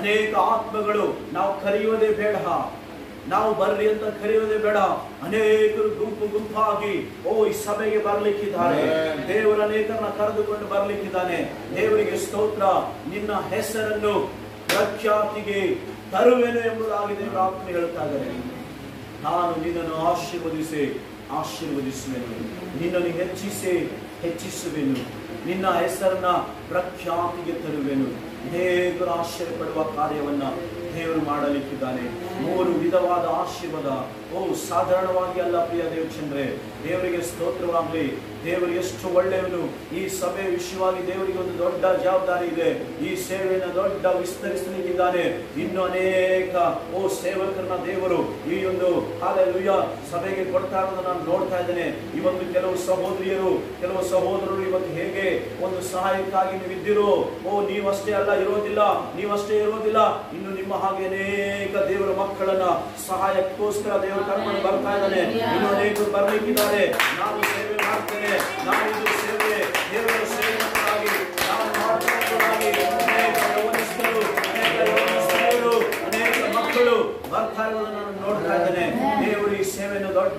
ಅನೇಕ ಆತ್ಮಗಳು ನಾವು ಕರೆಯುವುದೇ ಬೇಡ, ನಾವು ಬರ್ರಿ ಅಂತ ಕರೆಯುವುದೇ ಬೇಡ. ಅನೇಕರು ಗುಂಪಾಗಿ ಈ ಸಭೆಗೆ ಬರ್ಲಿಕ್ಕಿದ್ದಾರೆ. ದೇವರು ಅನೇಕರನ್ನ ಕರೆದುಕೊಂಡು ಬರ್ಲಿಕ್ಕಿದ್ದಾನೆ. ದೇವರಿಗೆ ಸ್ತೋತ್ರ. ನಿನ್ನ ಹೆಸರನ್ನು ಪ್ರಖ್ಯಾತಿಗೆ ತರುವೆನು ಎಂಬುದಾಗಿ ದೇವರ ಆತ್ಮ ಹೇಳ್ತಾ ಇದ್ದಾರೆ. ನಾನು ನಿನ್ನನ್ನು ಆಶೀರ್ವದಿಸುವೆನು, ನಿನ್ನನ್ನು ಹೆಚ್ಚಿಸುವೆನು, ನಿನ್ನ ಹೆಸರನ್ನ ಪ್ರಖ್ಯಾತಿಗೆ ತರುವೆನು. ಅನೇಕರು ಆಶ್ಚರ್ಯಪಡುವ ಕಾರ್ಯವನ್ನ ದೇವರು ಮಾಡಲಿಕ್ಕಿದ್ದಾನೆ. 3 ವಿಧವಾದ ಆಶೀರ್ವಾದ. ಸಾಧಾರಣವಾಗಿ ಅಲ್ಲ ಪ್ರಿಯ ದೇವಚಂದ್ರೆ. ದೇವರಿಗೆ ಸ್ತೋತ್ರವಾಗಲಿ. ದೇವರು ಎಷ್ಟು ಒಳ್ಳೆಯವನು. ಈ ಸಭೆ ವಿಷಯವಾಗಿ ದೇವರಿಗೆ ಒಂದು ದೊಡ್ಡ ಜವಾಬ್ದಾರಿ ಇದೆ. ಈ ಸೇವೆಯನ್ನು ದೊಡ್ಡ ವಿಸ್ತರಿಸಲಿಕ್ಕಿದ್ದಾನೆ. ಇನ್ನು ಅನೇಕ ಸೇವಕರನ್ನ ದೇವರು ಈ ಒಂದು ಹಲ್ಲೆಲೂಯಾ ಸಭೆಗೆ ಕೊಡ್ತಾ ಇರೋದನ್ನ ನಾನು ನೋಡ್ತಾ ಇದ್ದೇನೆ. ಈ ಒಂದು ಕೆಲವು ಸಹೋದರರು ಇವತ್ತು ಹೇಗೆ ಒಂದು ಸಹಾಯಕ್ಕಾಗಿ ನೀವಿದ್ದಿರೋ, ನೀವಷ್ಟೇ ಇರೋದಿಲ್ಲ. ಇನ್ನು ನಿಮ್ಮ ಹಾಗೆ ಅನೇಕ ದೇವರ ಮಕ್ಕಳನ್ನ ಸಹಾಯಕ್ಕೋಸ್ಕರ ದೇವರು ಕರ್ಕೊಂಡು ಬರ್ತಾ ಇದ್ದಾನೆ. ಇನ್ನು ಅನೇಕರು ಬರ್ಲಿಕ್ಕಿದ್ದಾರೆ. ನಾನು ಸೇವೆ ಮಾಡ್ತೇನೆ, ನಾನು ಇದು ಸೇವೆ ದೇವರ ಸೇವೆಗಾಗಿ ನಾನು ಮಾಡ್ತಾ ಅನೇಕ ಯೌವನಸ್ಥರು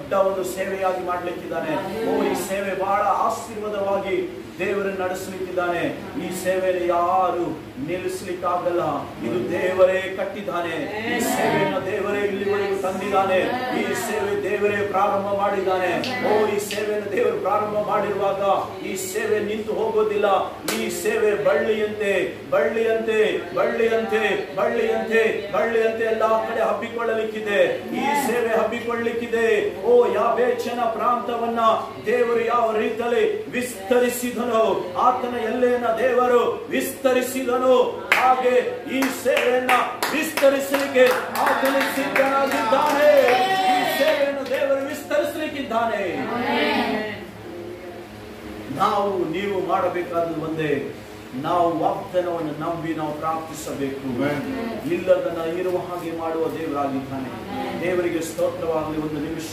ದೊಡ್ಡ ಒಂದು ಸೇವೆಯಾಗಿ ಮಾಡ್ಲಿಕ್ಕಿದ್ದಾನೆ. ಈ ಸೇವೆ ಬಹಳ ಆಶೀರ್ವಾದವಾಗಿ ದೇವರನ್ನು ನಡೆಸಲಿಕ್ಕಿದ್ದಾನೆ. ಈ ಸೇವೆಯಲ್ಲಿ ಯಾರು ನಿಲ್ಲಿಸಲಿಕ್ಕಾಗಲ್ಲ. ಇದು ದೇವರೇ ಕಟ್ಟಿದ್ದಾನೆ. ಈ ಸೇವೆಯನ್ನು ದೇವರೇ ಇಲ್ಲಿವರೆಗೂ ತಂದಿದ್ದಾನೆ. ಈ ಸೇವೆ ದೇವರೇ ಪ್ರಾರಂಭ ಮಾಡಿದ್ದಾನೆ. ಈ ಸೇವೆಯನ್ನು ದೇವರು ಪ್ರಾರಂಭ ಮಾಡಿರುವಾಗ ಈ ಸೇವೆ ನಿಂತು ಹೋಗೋದಿಲ್ಲ. ಈ ಸೇವೆ ಬಳ್ಳಿಯಂತೆ ಬಳ್ಳಿಯಂತೆ ಬಳ್ಳಿಯಂತೆ ಬಳ್ಳಿಯಂತೆ ಬಳ್ಳಿಯಂತೆ ಎಲ್ಲಾ ಕಡೆ ಹಬ್ಬಿಕೊಳ್ಳಲಿಕ್ಕಿದೆ. ಈ ಸೇವೆ ಹಬ್ಬಿಕೊಳ್ಳಲಿಕ್ಕಿದೆ. ಯಾಬೇಚನ ಪ್ರಾಂತವನ್ನ ದೇವರು ಯಾವ ರೀತಿಯಲ್ಲಿ ವಿಸ್ತರಿಸಿದನು, ಆತನ ಎಲ್ಲೆಯನ್ನ ದೇವರು ವಿಸ್ತರಿಸಿದನು, ಹಾಗೆ ಈ ಸೇವೆಯನ್ನ ವಿಸ್ತರಿಸಲಿಕ್ಕೆ ಆತನು ಸಿದ್ಧನಾಗಿದ್ದಾನೆ. ಈ ಸೇವೆಯನ್ನು ದೇವರು ವಿಸ್ತರಿಸಲಿಕ್ಕಿದ್ದಾನೆ. ನಾವು ನೀವು ಮಾಡಬೇಕಾದ ಒಂದೇ, ನಾವು ವಾಗ್ದಾನವನ್ನು ನಂಬಿ ನಾವು ಪ್ರಾರ್ಥಿಸಬೇಕು. ಇಲ್ಲದನ್ನ ಇರುವ ಹಾಗೆ ಮಾಡುವ ದೇವರಾಗಿದ್ದಾನೆ. ದೇವರಿಗೆ ಸ್ತೋತ್ರವಾಗಲಿ. ಒಂದು ನಿಮಿಷ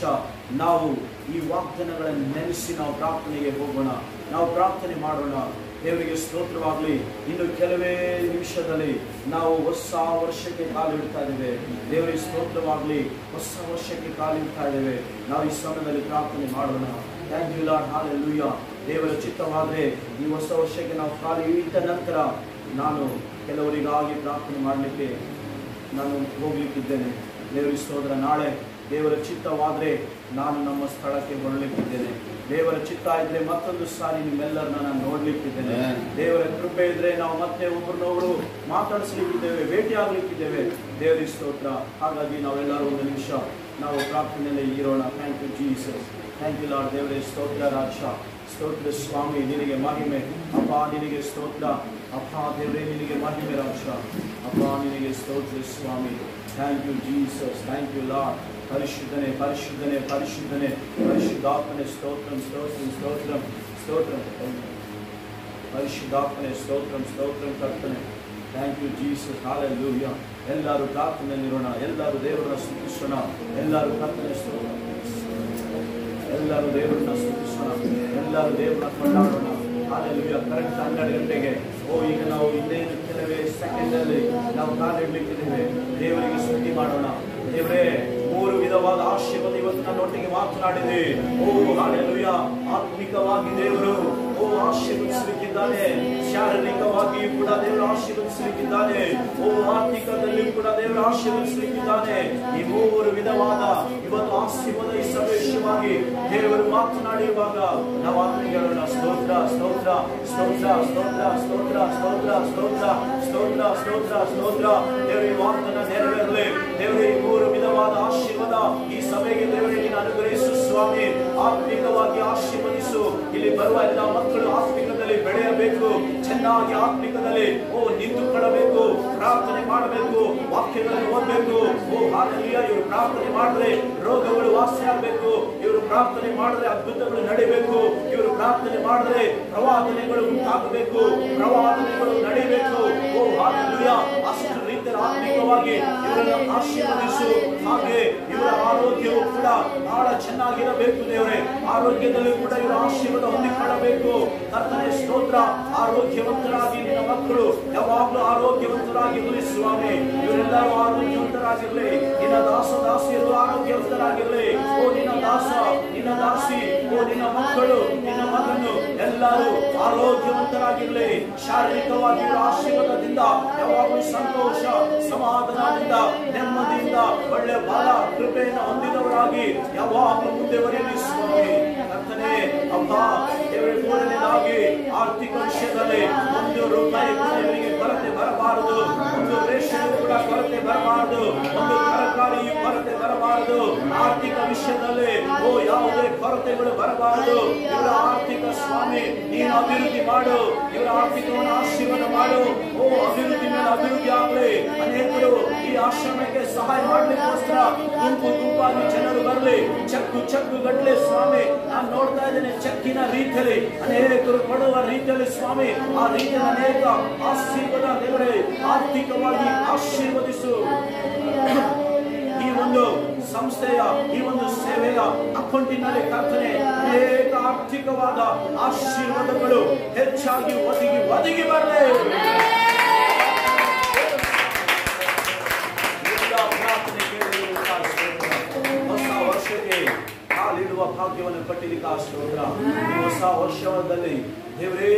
ನಾವು ಈ ವಾಗ್ದಾನಗಳನ್ನು ನೆನೆಸಿ ನಾವು ಪ್ರಾರ್ಥನೆಗೆ ಹೋಗೋಣ. ನಾವು ಪ್ರಾರ್ಥನೆ ಮಾಡೋಣ. ದೇವರಿಗೆ ಸ್ತೋತ್ರವಾಗಲಿ. ಇನ್ನು ಕೆಲವೇ ನಿಮಿಷದಲ್ಲಿ ನಾವು ಹೊಸ ವರ್ಷಕ್ಕೆ ಕಾಲಿಡ್ತಾ ಇದ್ದೇವೆ. ದೇವರಿಗೆ ಸ್ತೋತ್ರವಾಗಲಿ. ಹೊಸ ವರ್ಷಕ್ಕೆ ಕಾಲಿಡ್ತಾ ಇದ್ದೇವೆ. ನಾವು ಈ ಸಮಯದಲ್ಲಿ ಪ್ರಾರ್ಥನೆ ಮಾಡೋಣ. Thank you lord, hallelujah. ದೇವರ ಚಿತ್ತವಾದರೆ ಈ ಹೊಸ ವರ್ಷಕ್ಕೆ ನಾವು ಕಾಲು ಇಟ್ಟ ನಂತರ ನಾನು ಕೆಲವರಿಗಾಗಿ ಪ್ರಾರ್ಥನೆ ಮಾಡಲಿಕ್ಕೆ ನಾನು ಹೋಗ್ಲಿಕ್ಕಿದ್ದೇನೆ. ದೇವರ ಸ್ತೋತ್ರ. ನಾಳೆ ದೇವರ ಚಿತ್ತವಾದರೆ ನಾನು ನಮ್ಮ ಸ್ಥಳಕ್ಕೆ ಹೊರಲಿಕ್ಕಿದ್ದೇನೆ. ದೇವರ ಚಿತ್ತ ಇದ್ರೆ ಮತ್ತೊಂದು ಸಾರಿ ನಿಮ್ಮೆಲ್ಲರನ್ನ ನಾನು ನೋಡ್ಲಿಕ್ಕಿದ್ದೇನೆ. ದೇವರ ಕೃಪೆ ಇದ್ರೆ ನಾವು ಮತ್ತೆ ಒಬ್ಬರನ್ನೊಬ್ರು ಮಾತಾಡಿಸ್ಲಿಕ್ಕಿದ್ದೇವೆ, ಭೇಟಿ ಆಗ್ಲಿಕ್ಕಿದ್ದೇವೆ. ದೇವರ ಸ್ತೋತ್ರ. ಹಾಗಾಗಿ ನಾವೆಲ್ಲರೂ ಒಂದು ನಿಮಿಷ ನಾವು ಪ್ರಾರ್ಥನೆಯಲ್ಲಿ ಇರೋಣ. Thank you Jesus. Thank you lord. ದೇವರೇ ಸ್ತೋತ್ರ ರಾಜ. ಸ್ತೋತ್ರ ಸ್ವಾಮಿ, ನಿನಗೆ ಮಹಿಮೆ. ಅಪ್ಪ ನಿನಗೆ ಸ್ತೋತ್ರ. ಅಪ್ಪ ದೇವರೇ ನಿನಗೆ ಮಹಿಮೆ ರಾಜ. ಅಪ್ಪ ನಿನಗೆ ಸ್ತೋತ್ರ ಸ್ವಾಮಿ. Thank you Jesus. Thank you Lord. ಪರಿಶುದ್ಧನೆ ಪರಿಶುದ್ಧನೆ ಪರಿಶುದ್ಧನೆ ಪರಿಶುದ್ಧಾತ್ಮನೆ ಸ್ತೋತ್ರಂ ಸ್ತೋತ್ರಂ ಸ್ತೋತ್ರಂ ಸ್ತೋತ್ರಂ ಪರಿಶುದ್ಧಾತ್ಮನೆ ಸ್ತೋತ್ರಂ ಸ್ತೋತ್ರಂ ಕರ್ತನೆ. Thank you Jesus. ಹಲ್ಲೆಲೂಯಾ. ಎಲ್ಲರೂ ಪ್ರಾರ್ಥನೆಯಲ್ಲಿರೋಣ. ಎಲ್ಲರೂ ದೇವರನ್ನ ಸ್ತುತಿಸೋಣ. ಎಲ್ಲರೂ ಕರ್ತನೆ ಸ್ತೋತ್ರ. ಎಲ್ಲರೂ ದೇವರನ್ನ ಸ್ತುತಿಸೋಣ. ಎಲ್ಲರೂ ದೇವರನ್ನ ಕೊಂಡಾಡೋಣ. ಹಲ್ಲೆಲೂಯಾ. ಕರೆಕ್ಟ್ 12 ಗಂಟೆಗೆ ಈಗ ನಾವು ಇನ್ನೇನು ಕೆಲವೇ ಸೆಕೆಂಡ್ ಅಲ್ಲಿ ನಾವು ಕಾಲಿಡ್ಲಿಕ್ಕಿದ್ದೇವೆ. ದೇವರಿಗೆ ಸ್ತುತಿ ಮಾಡೋಣ. ದೇವರೇ 3 ವಿಧವಾದ ಆಶೀರ್ವಾದ ಇವತ್ತು ನನ್ನೊಟ್ಟಿಗೆ ಮಾತನಾಡಿದೆ. ಹಲ್ಲೆಲೂಯಾ. ಆತ್ಮಿಕವಾಗಿ ದೇವರು ಆಶೀರ್ವದಿಸಲಿಕ್ಕಿದ್ದಾನೆ. ಶಾರೀರಿಕವಾಗಿಯೂ ಕೂಡ ದೇವರು ಆಶೀರ್ವದಿಸಲಿಕ್ಕಿದ್ದಾನೆ. ಆರ್ಥಿಕದಲ್ಲಿಯೂ ಕೂಡ ದೇವರು ಆಶೀರ್ವದಿಸಲಿಕ್ಕಿದ್ದಾನೆ. ಈ 3 ವಿಧವಾದ ಇವತ್ತು ಆಶೀರ್ವಾದ ಈ ಸಭೆಯವಾಗಿ ದೇವರು ಮಾತನಾಡಿರುವಾಗ ನಾವು ಆತ್ಮಿಕ ಹೇಳೋಣ. ಸ್ತೋತ್ರ ಸ್ತೋತ್ರ ಸ್ತೋತ್ರ ಸ್ತೋತ್ರ ಸ್ತೋತ್ರ ಸ್ತೋತ್ರ ಸ್ತೋತ್ರ ಸ್ತೋತ್ರ ಸ್ತೋತ್ರ ಸ್ತೋತ್ರ. ದೇವರ ವಾಗ್ದಾನ ನೆರವೇರಲಿ. ದೇವರ ಈ 3 ವಿಧವಾದ ಆಶೀರ್ವಾದ ಈ ಸಭೆಗೆ ದೇವರೇ ನೀನು ಅನುಗ್ರಹಿಸು ಸ್ವಾಮಿ. ಆತ್ಮಿಕವಾಗಿ ಆಶೀರ್ವದಿಸು. ಇಲ್ಲಿ ಬರುವ ಎಲ್ಲ ಮಕ್ಕಳು ಆತ್ಮಿಕದಲ್ಲಿ ಬೆಳೆಯಬೇಕು. ಚೆನ್ನಾಗಿ ಆತ್ಮಿಕದಲ್ಲಿ ನಿಂತುಕೊಳ್ಳಬೇಕು. ಪ್ರಾರ್ಥನೆ ಮಾಡಬೇಕು. ವಾಕ್ಯಗಳನ್ನು ಓದಬೇಕು. ಹಲ್ಲೆಲೂಯಾ. ಇವರು ಪ್ರಾರ್ಥನೆ ಮಾಡಿದ್ರೆ ರೋಗಗಳು ವಾಸಿಯಾಗಬೇಕು. ಇವರು ಪ್ರಾರ್ಥನೆ ಮಾಡಿದ್ರೆ ಅದ್ಭುತಗಳು ನಡೀಬೇಕು. ಇವರು ಪ್ರಾರ್ಥನೆ ಮಾಡಿದ್ರೆ ಪ್ರವಾದನೆಗಳು ಉಂಟಾಗಬೇಕು. ಪ್ರವಾದನೆಗಳು ನಡೀಬೇಕು. ಹಲ್ಲೆಲೂಯಾ. ಅಷ್ಟು ರೀತಿಯ ಆತ್ಮಿಕವಾಗಿ ಇವರನ್ನು ಆಶೀರ್ವದಿಸು. ಹಾಗೆ ಇವರ ಆರೋಗ್ಯವು ಕೂಡ ಬಹಳ ಚೆನ್ನಾಗಿರಬೇಕು. ದೇವರೇ ಆರೋಗ್ಯದಲ್ಲಿ ಕೂಡ ಇವರ ಆಶೀರ್ವಾದ ಹೊಂದಿಕೊಳ್ಳಬೇಕು. ಕರ್ತನೇ ಸ್ತೋತ್ರ. ಆರೋಗ್ಯವಂತರಾಗಿ ನಿನ್ನ ಮಕ್ಕಳು ಯಾವಾಗಲೂ ಆರೋಗ್ಯವಂತರಾಗಿರಲಿ ಸ್ವಾಮಿ. ಇವರೆಲ್ಲರೂ ಆರೋಗ್ಯವಂತರಾಗಿರಲಿ. ನಿನ್ನ ದಾಸ ದಾಸಿಯರು ಆರೋಗ್ಯವಂತರಾಗಿರಲಿ. ನಿನ್ನ ದಾಸ ನಿನ್ನ ದಾಸಿ ನಿನ್ನ ಮಕ್ಕಳು ನಿನ್ನ ಮಗನು ಎಲ್ಲರೂ ಆರೋಗ್ಯವಂತರಾಗಿರಲಿ. ಶಾರೀರಿಕವಾಗಿ ಆಶೀರ್ವಾದದಿಂದ ಯಾವಾಗಲೂ ಸಂತೋಷ ಸಮಾಧಾನದಿಂದ ನೆಮ್ಮದಿಯಿಂದ ಒಳ್ಳೆ ಬಲ ಕೃಪೆಯನ್ನು ಹೊಂದಿದವರಾಗಿ ಯಾವಾಗಲೂ ಮುಂದೆ ಬರಲಿ ಸ್ವಾಮಿ. ಕರ್ತನೇ ಅಪ್ಪ ದೇವರೇ 3ನೇದಾಗಿ ಆರ್ಥಿಕ ವಿಷಯದಲ್ಲಿ 1 ರೂಪಾಯಿ ಕೂಡ ಇವರಿಗೆ ಕೊರತೆ ಬರಬಾರದು. 1 ರೇಷನ್ ಕೂಡ ಕೊರತೆ ಬರಬಾರದು. 1 ತರಕಾರಿಯು ಕೊರತೆ ಬರಬಾರದು. ಆರ್ಥಿಕ ವಿಷಯದಲ್ಲಿ ಯಾವುದೇ ಕೊರತೆಗಳು ಬರಬಾರದು. ಇವರ ಆರ್ಥಿಕ ಸ್ವಾಮಿ ನೀನು ಅಭಿವೃದ್ಧಿ ಮಾಡು. ಇವರ ಆರ್ಥಿಕವನ್ನು ಆಶೀರ್ವಾದ ಮಾಡು. ಅಭಿವೃದ್ಧಿ ಮೇಲೆ ಅಭಿವೃದ್ಧಿ ಆಗಲಿ. ಅನೇಕರು ಈ ಆಶ್ರಮಕ್ಕೆ ಸಹಾಯ ಮಾಡಲಿಕ್ಕೋಸ್ಕರ ಗುಂಪು ಗುಂಪಾಗಿ ಜನರು ಬರಲಿ. ಚಕ್ಕು ಗಟ್ಟಲೆ ಸ್ವಾಮಿ ನಾನು ನೋಡ್ತಾ ಇದ್ದೇನೆ. ಚೆಕ್ಕಿನ ರೀತಿಯಲ್ಲಿ ಅನೇಕರು ಕೊಡುವ ರೀತಿಯಲ್ಲಿ ಸ್ವಾಮಿ ಆ ರೀತಿಯಲ್ಲಿ ಅನೇಕ ಆಶೀರ್ವಾದ ದೇವರೇ ಆರ್ಥಿಕವಾಗಿ ಆಶೀರ್ವದಿಸು. ಈ ಒಂದು ಸಂಸ್ಥೆಯ ಈ ಒಂದು ಸೇವೆಯ ಅಕೌಂಟಿನಲ್ಲಿ ಕರ್ತನೆ ಅನೇಕ ಆರ್ಥಿಕವಾದ ಆಶೀರ್ವಾದಗಳು ಹೆಚ್ಚಾಗಿ ಒದಗಿ ಬರಲಿ. ಹೊಸ ವರ್ಷಕ್ಕೆ ಬಿಡುವ ಭಾಗ್ಯವನ್ನು ಕೊಟ್ಟಿದ್ದಕ್ಕೆ ಸ್ತೋತ್ರ. ಈ ಹೊಸ ವರ್ಷದಲ್ಲಿ ದೇವರೇ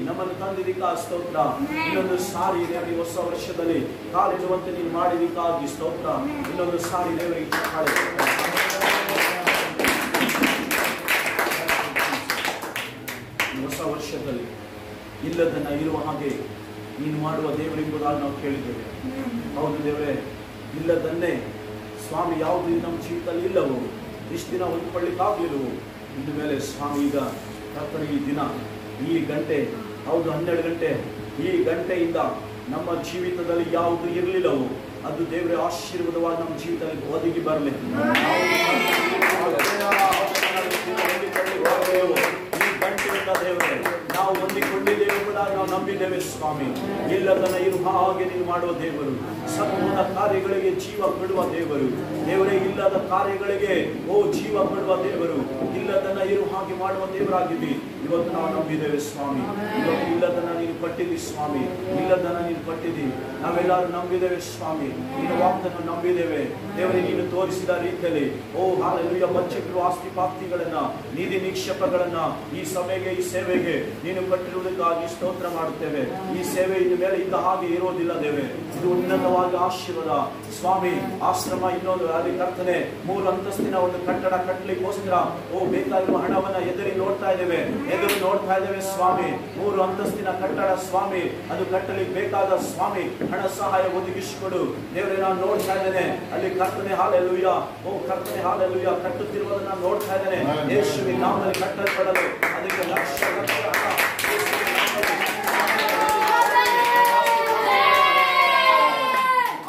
ನಮ್ಮನ್ನು ತಂದಿದ್ದಕ್ಕೆ ಸ್ತೋತ್ರ. ಇನ್ನೊಂದು ಸಾರಿ ದೇವರಿಗೆ ಹೊಸ ವರ್ಷದಲ್ಲಿ ಕಾಲಿಡುವಂತೆ ನೀನು ಮಾಡಿದ್ದಕ್ಕಾಗಿ ಸ್ತೋತ್ರ. ಇನ್ನೊಂದು ಸಾರಿ ದೇವರಿಗೆ ಹೊಸ ವರ್ಷದಲ್ಲಿ ಇಲ್ಲದನ್ನ ಇರುವ ಹಾಗೆ ನೀನು ಮಾಡುವ ದೇವರೆಂಬುದಾಗಿ ನಾವು ಕೇಳಿದ್ದೇವೆ. ಹೌದು ದೇವರೇ, ಇಲ್ಲದನ್ನೇ ಸ್ವಾಮಿ ಯಾವುದು ನಮ್ಮ ಜೀವಿತದಲ್ಲಿ ಇಲ್ಲವೋ, ಇಷ್ಟು ದಿನ ಹೊಂದ್ಕೊಳ್ಳಿಕ್ಕಾಗಲಿಲ್ಲವೋ, ಇನ್ನು ಮೇಲೆ ಸ್ವಾಮಿ ಈಗ ಕರ್ತನ ಈ ದಿನ ಈ ಗಂಟೆ, ಹೌದು 12 ಗಂಟೆ, ಈ ಗಂಟೆಯಿಂದ ನಮ್ಮ ಜೀವಿತದಲ್ಲಿ ಯಾವುದು ಇರಲಿಲ್ಲವೋ ಅದು ದೇವರೇ ಆಶೀರ್ವಾದವಾಗಿ ನಮ್ಮ ಜೀವಿತದಲ್ಲಿ ಒದಗಿ ಬರಲಿ. ದೇವರೇ ನಾವು ಹೊಂದಿಕೊಂಡಿದ್ದೇವೆ ಎಂಬುದಾಗಿ ನಾವು ನಂಬಿದ್ದೇವೆ ಸ್ವಾಮಿ. ಇಲ್ಲದನ್ನ ಇರುವ ಹಾಗೆ ನೀನು ಮಾಡುವ ದೇವರು, ಸತ್ವದ ಕಾರ್ಯಗಳಿಗೆ ಜೀವ ಬಿಡುವ ದೇವರು. ದೇವರೇ ಇಲ್ಲದ ಕಾರ್ಯಗಳಿಗೆ ಜೀವ ಬಿಡುವ ದೇವರು, ಇಲ್ಲದನ್ನ ಇರುವ ಹಾಗೆ ಮಾಡುವ ದೇವರಾಗಿದ್ದಿ. ಇವತ್ತು ನಾವು ನಂಬಿದ್ದೇವೆ ಸ್ವಾಮಿ. ಇವತ್ತು ಇಲ್ಲದನ್ನ ನೀನು ಪಟ್ಟಿದ್ದಿ ಸ್ವಾಮಿ, ಇಲ್ಲದನ್ನ ನೀನು ಪಟ್ಟಿದ್ದಿ. ನಾವೆಲ್ಲರೂ ನಂಬಿದ್ದೇವೆ ಸ್ವಾಮಿ, ನಿನ್ನ ವಾಕ್ಯವನ್ನು ನಂಬಿದ್ದೇವೆ ದೇವರೇ. ನೀನು ತೋರಿಸಿದ ರೀತಿಯಲ್ಲಿ ಹಾಲೆಲೂಯಾ ಬಚ್ಚಿಟ್ಟಿರುವ ಆಸ್ತಿ ಪಾಸ್ತಿಗಳನ್ನ, ನಿಧಿ ನಿಕ್ಷೇಪಗಳನ್ನ ಈ ಸಭೆಗೆ, ಈ ಸೇವೆಗೆ ನೀನು ಕಟ್ಟಿರುವುದಕ್ಕಾಗಿ ಸ್ತೋತ್ರ ಮಾಡುತ್ತೇವೆ. ಈ ಸೇವೆ ಇನ್ನು ಮೇಲೆ ಇದ್ದ ಹಾಗೆ ಇರೋದಿಲ್ಲ ದೇವರೇ, ಇದು ಉನ್ನತವಾಗಿ ಆಶೀರ್ವಾದ ಸ್ವಾಮಿ. ಆಶ್ರಮ ಇನ್ನೊಂದು ಅಲ್ಲಿ ಕರ್ತನೆ 3 ಅಂತಸ್ತಿನ ಒಂದು ಕಟ್ಟಡ ಕಟ್ಟಲಿಕ್ಕೋಸ್ಕರ ಬೇಕಾಗಿರುವ ಹಣವನ್ನ ಎದುರು ನೋಡ್ತಾ ಇದ್ದೇವೆ ಸ್ವಾಮಿ. 3 ಅಂತಸ್ತಿನ ಕಟ್ಟಡ ಸ್ವಾಮಿ, ಅದು ಕಟ್ಟಲಿಕ್ಕೆ ಬೇಕಾದ ಸ್ವಾಮಿ ಹಣ ಸಹಾಯ ಒದಗಿಸಿಕೊಡು ದೇವರೇ. ನಾನು ನೋಡ್ತಾ ಇದ್ದೇನೆ ಅಲ್ಲಿ ಕರ್ತನೆ ಹಾಲೆಲೂಯಾ, ಕರ್ತನೆ ಹಾಲೆಲೂಯಾ ಕಟ್ಟುತ್ತಿರುವುದನ್ನ ನೋಡ್ತಾ ಇದ್ದೇನೆ. ಯೇಸುವಿನ ನಾಮದಲ್ಲಿ ಕಟ್ಟಲ್ಪಡಲು ಅದಕ್ಕೆ ಲಕ್ಷ ಲಕ್ಷ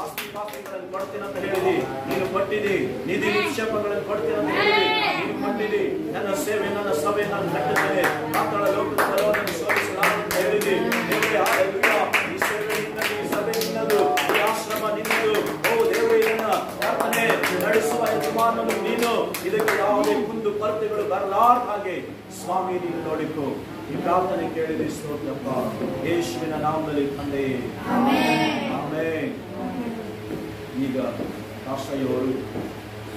ಆಸ್ತಿ ಪಾಸ್ತಿಗಳನ್ನು ಕೊಡ್ತೀನಿ ಅಂತ ಹೇಳಿದಿ, ನೀನು ಕೊಟ್ಟಿದಿ. ನಿಧಿ ನಿಕ್ಷೇಪಗಳನ್ನು ಕೊಡ್ತೀನಿ ಅಂತ ಹೇಳಿದಿ, ನೀನು ಕೊಟ್ಟಿದಿ. ನನ್ನ ಸೇವೆ, ನನ್ನ ಸಭೆ ನಾನು ಕಟ್ಟುತ್ತೇನೆ. ಮಾತಾಡ ಲೋಕದ ಫಲವನ್ನು ಸೋಲಿಸಲಾರ ಅಂತ ಹೇಳಿದಿ. ಈ ಸೇವೆ ನಿನ್ನದು, ಈ ಸಭೆ ನಿನ್ನದು, ಈ ಆಶ್ರಮ ನಿನ್ನದು. ದೇವರೇ ಇದನ್ನ ಪ್ರಾರ್ಥನೆ ನಡೆಸುವ ಯಜಮಾನನು ನೀನು. ಇದಕ್ಕೆ ಯಾವುದೇ ಕುಂದು ಕೊರತೆಗಳು ಬರಲಾರ ಹಾಗೆ ಸ್ವಾಮಿ ನೀನು ನೋಡಿಕೊ. ಈ ಪ್ರಾರ್ಥನೆ ಕೇಳಿದ ಸ್ತೋತ್ರಪ್ಪ, ಯೇಸುವಿನ ನಾಮದಲ್ಲಿ ತಂದೆಯೇ, ಆಮೆನ್. ಈಗ ರಾಷ್ಟ್ರಯ್ಯವರು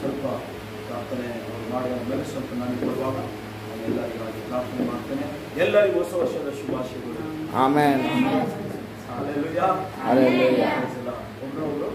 ಸ್ವಲ್ಪ ಪ್ರಾರ್ಥನೆ ಮಾಡುವ ಮೇಲೆ ಸ್ವಲ್ಪ ನಾನು ಕೊಡುವಾಗ ಎಲ್ಲರಿಗಾಗಿ ಪ್ರಾರ್ಥನೆ ಮಾಡ್ತೇನೆ. ಎಲ್ಲರಿಗೂ ಹೊಸ ವರ್ಷದ ಶುಭಾಶಯಗಳು. ಆಮೆನ್. ಹಲ್ಲೆಲೂಯಾ. ಹಲ್ಲೆಲೂಯಾ. ಒಬ್ಬರೊಬ್ಬರು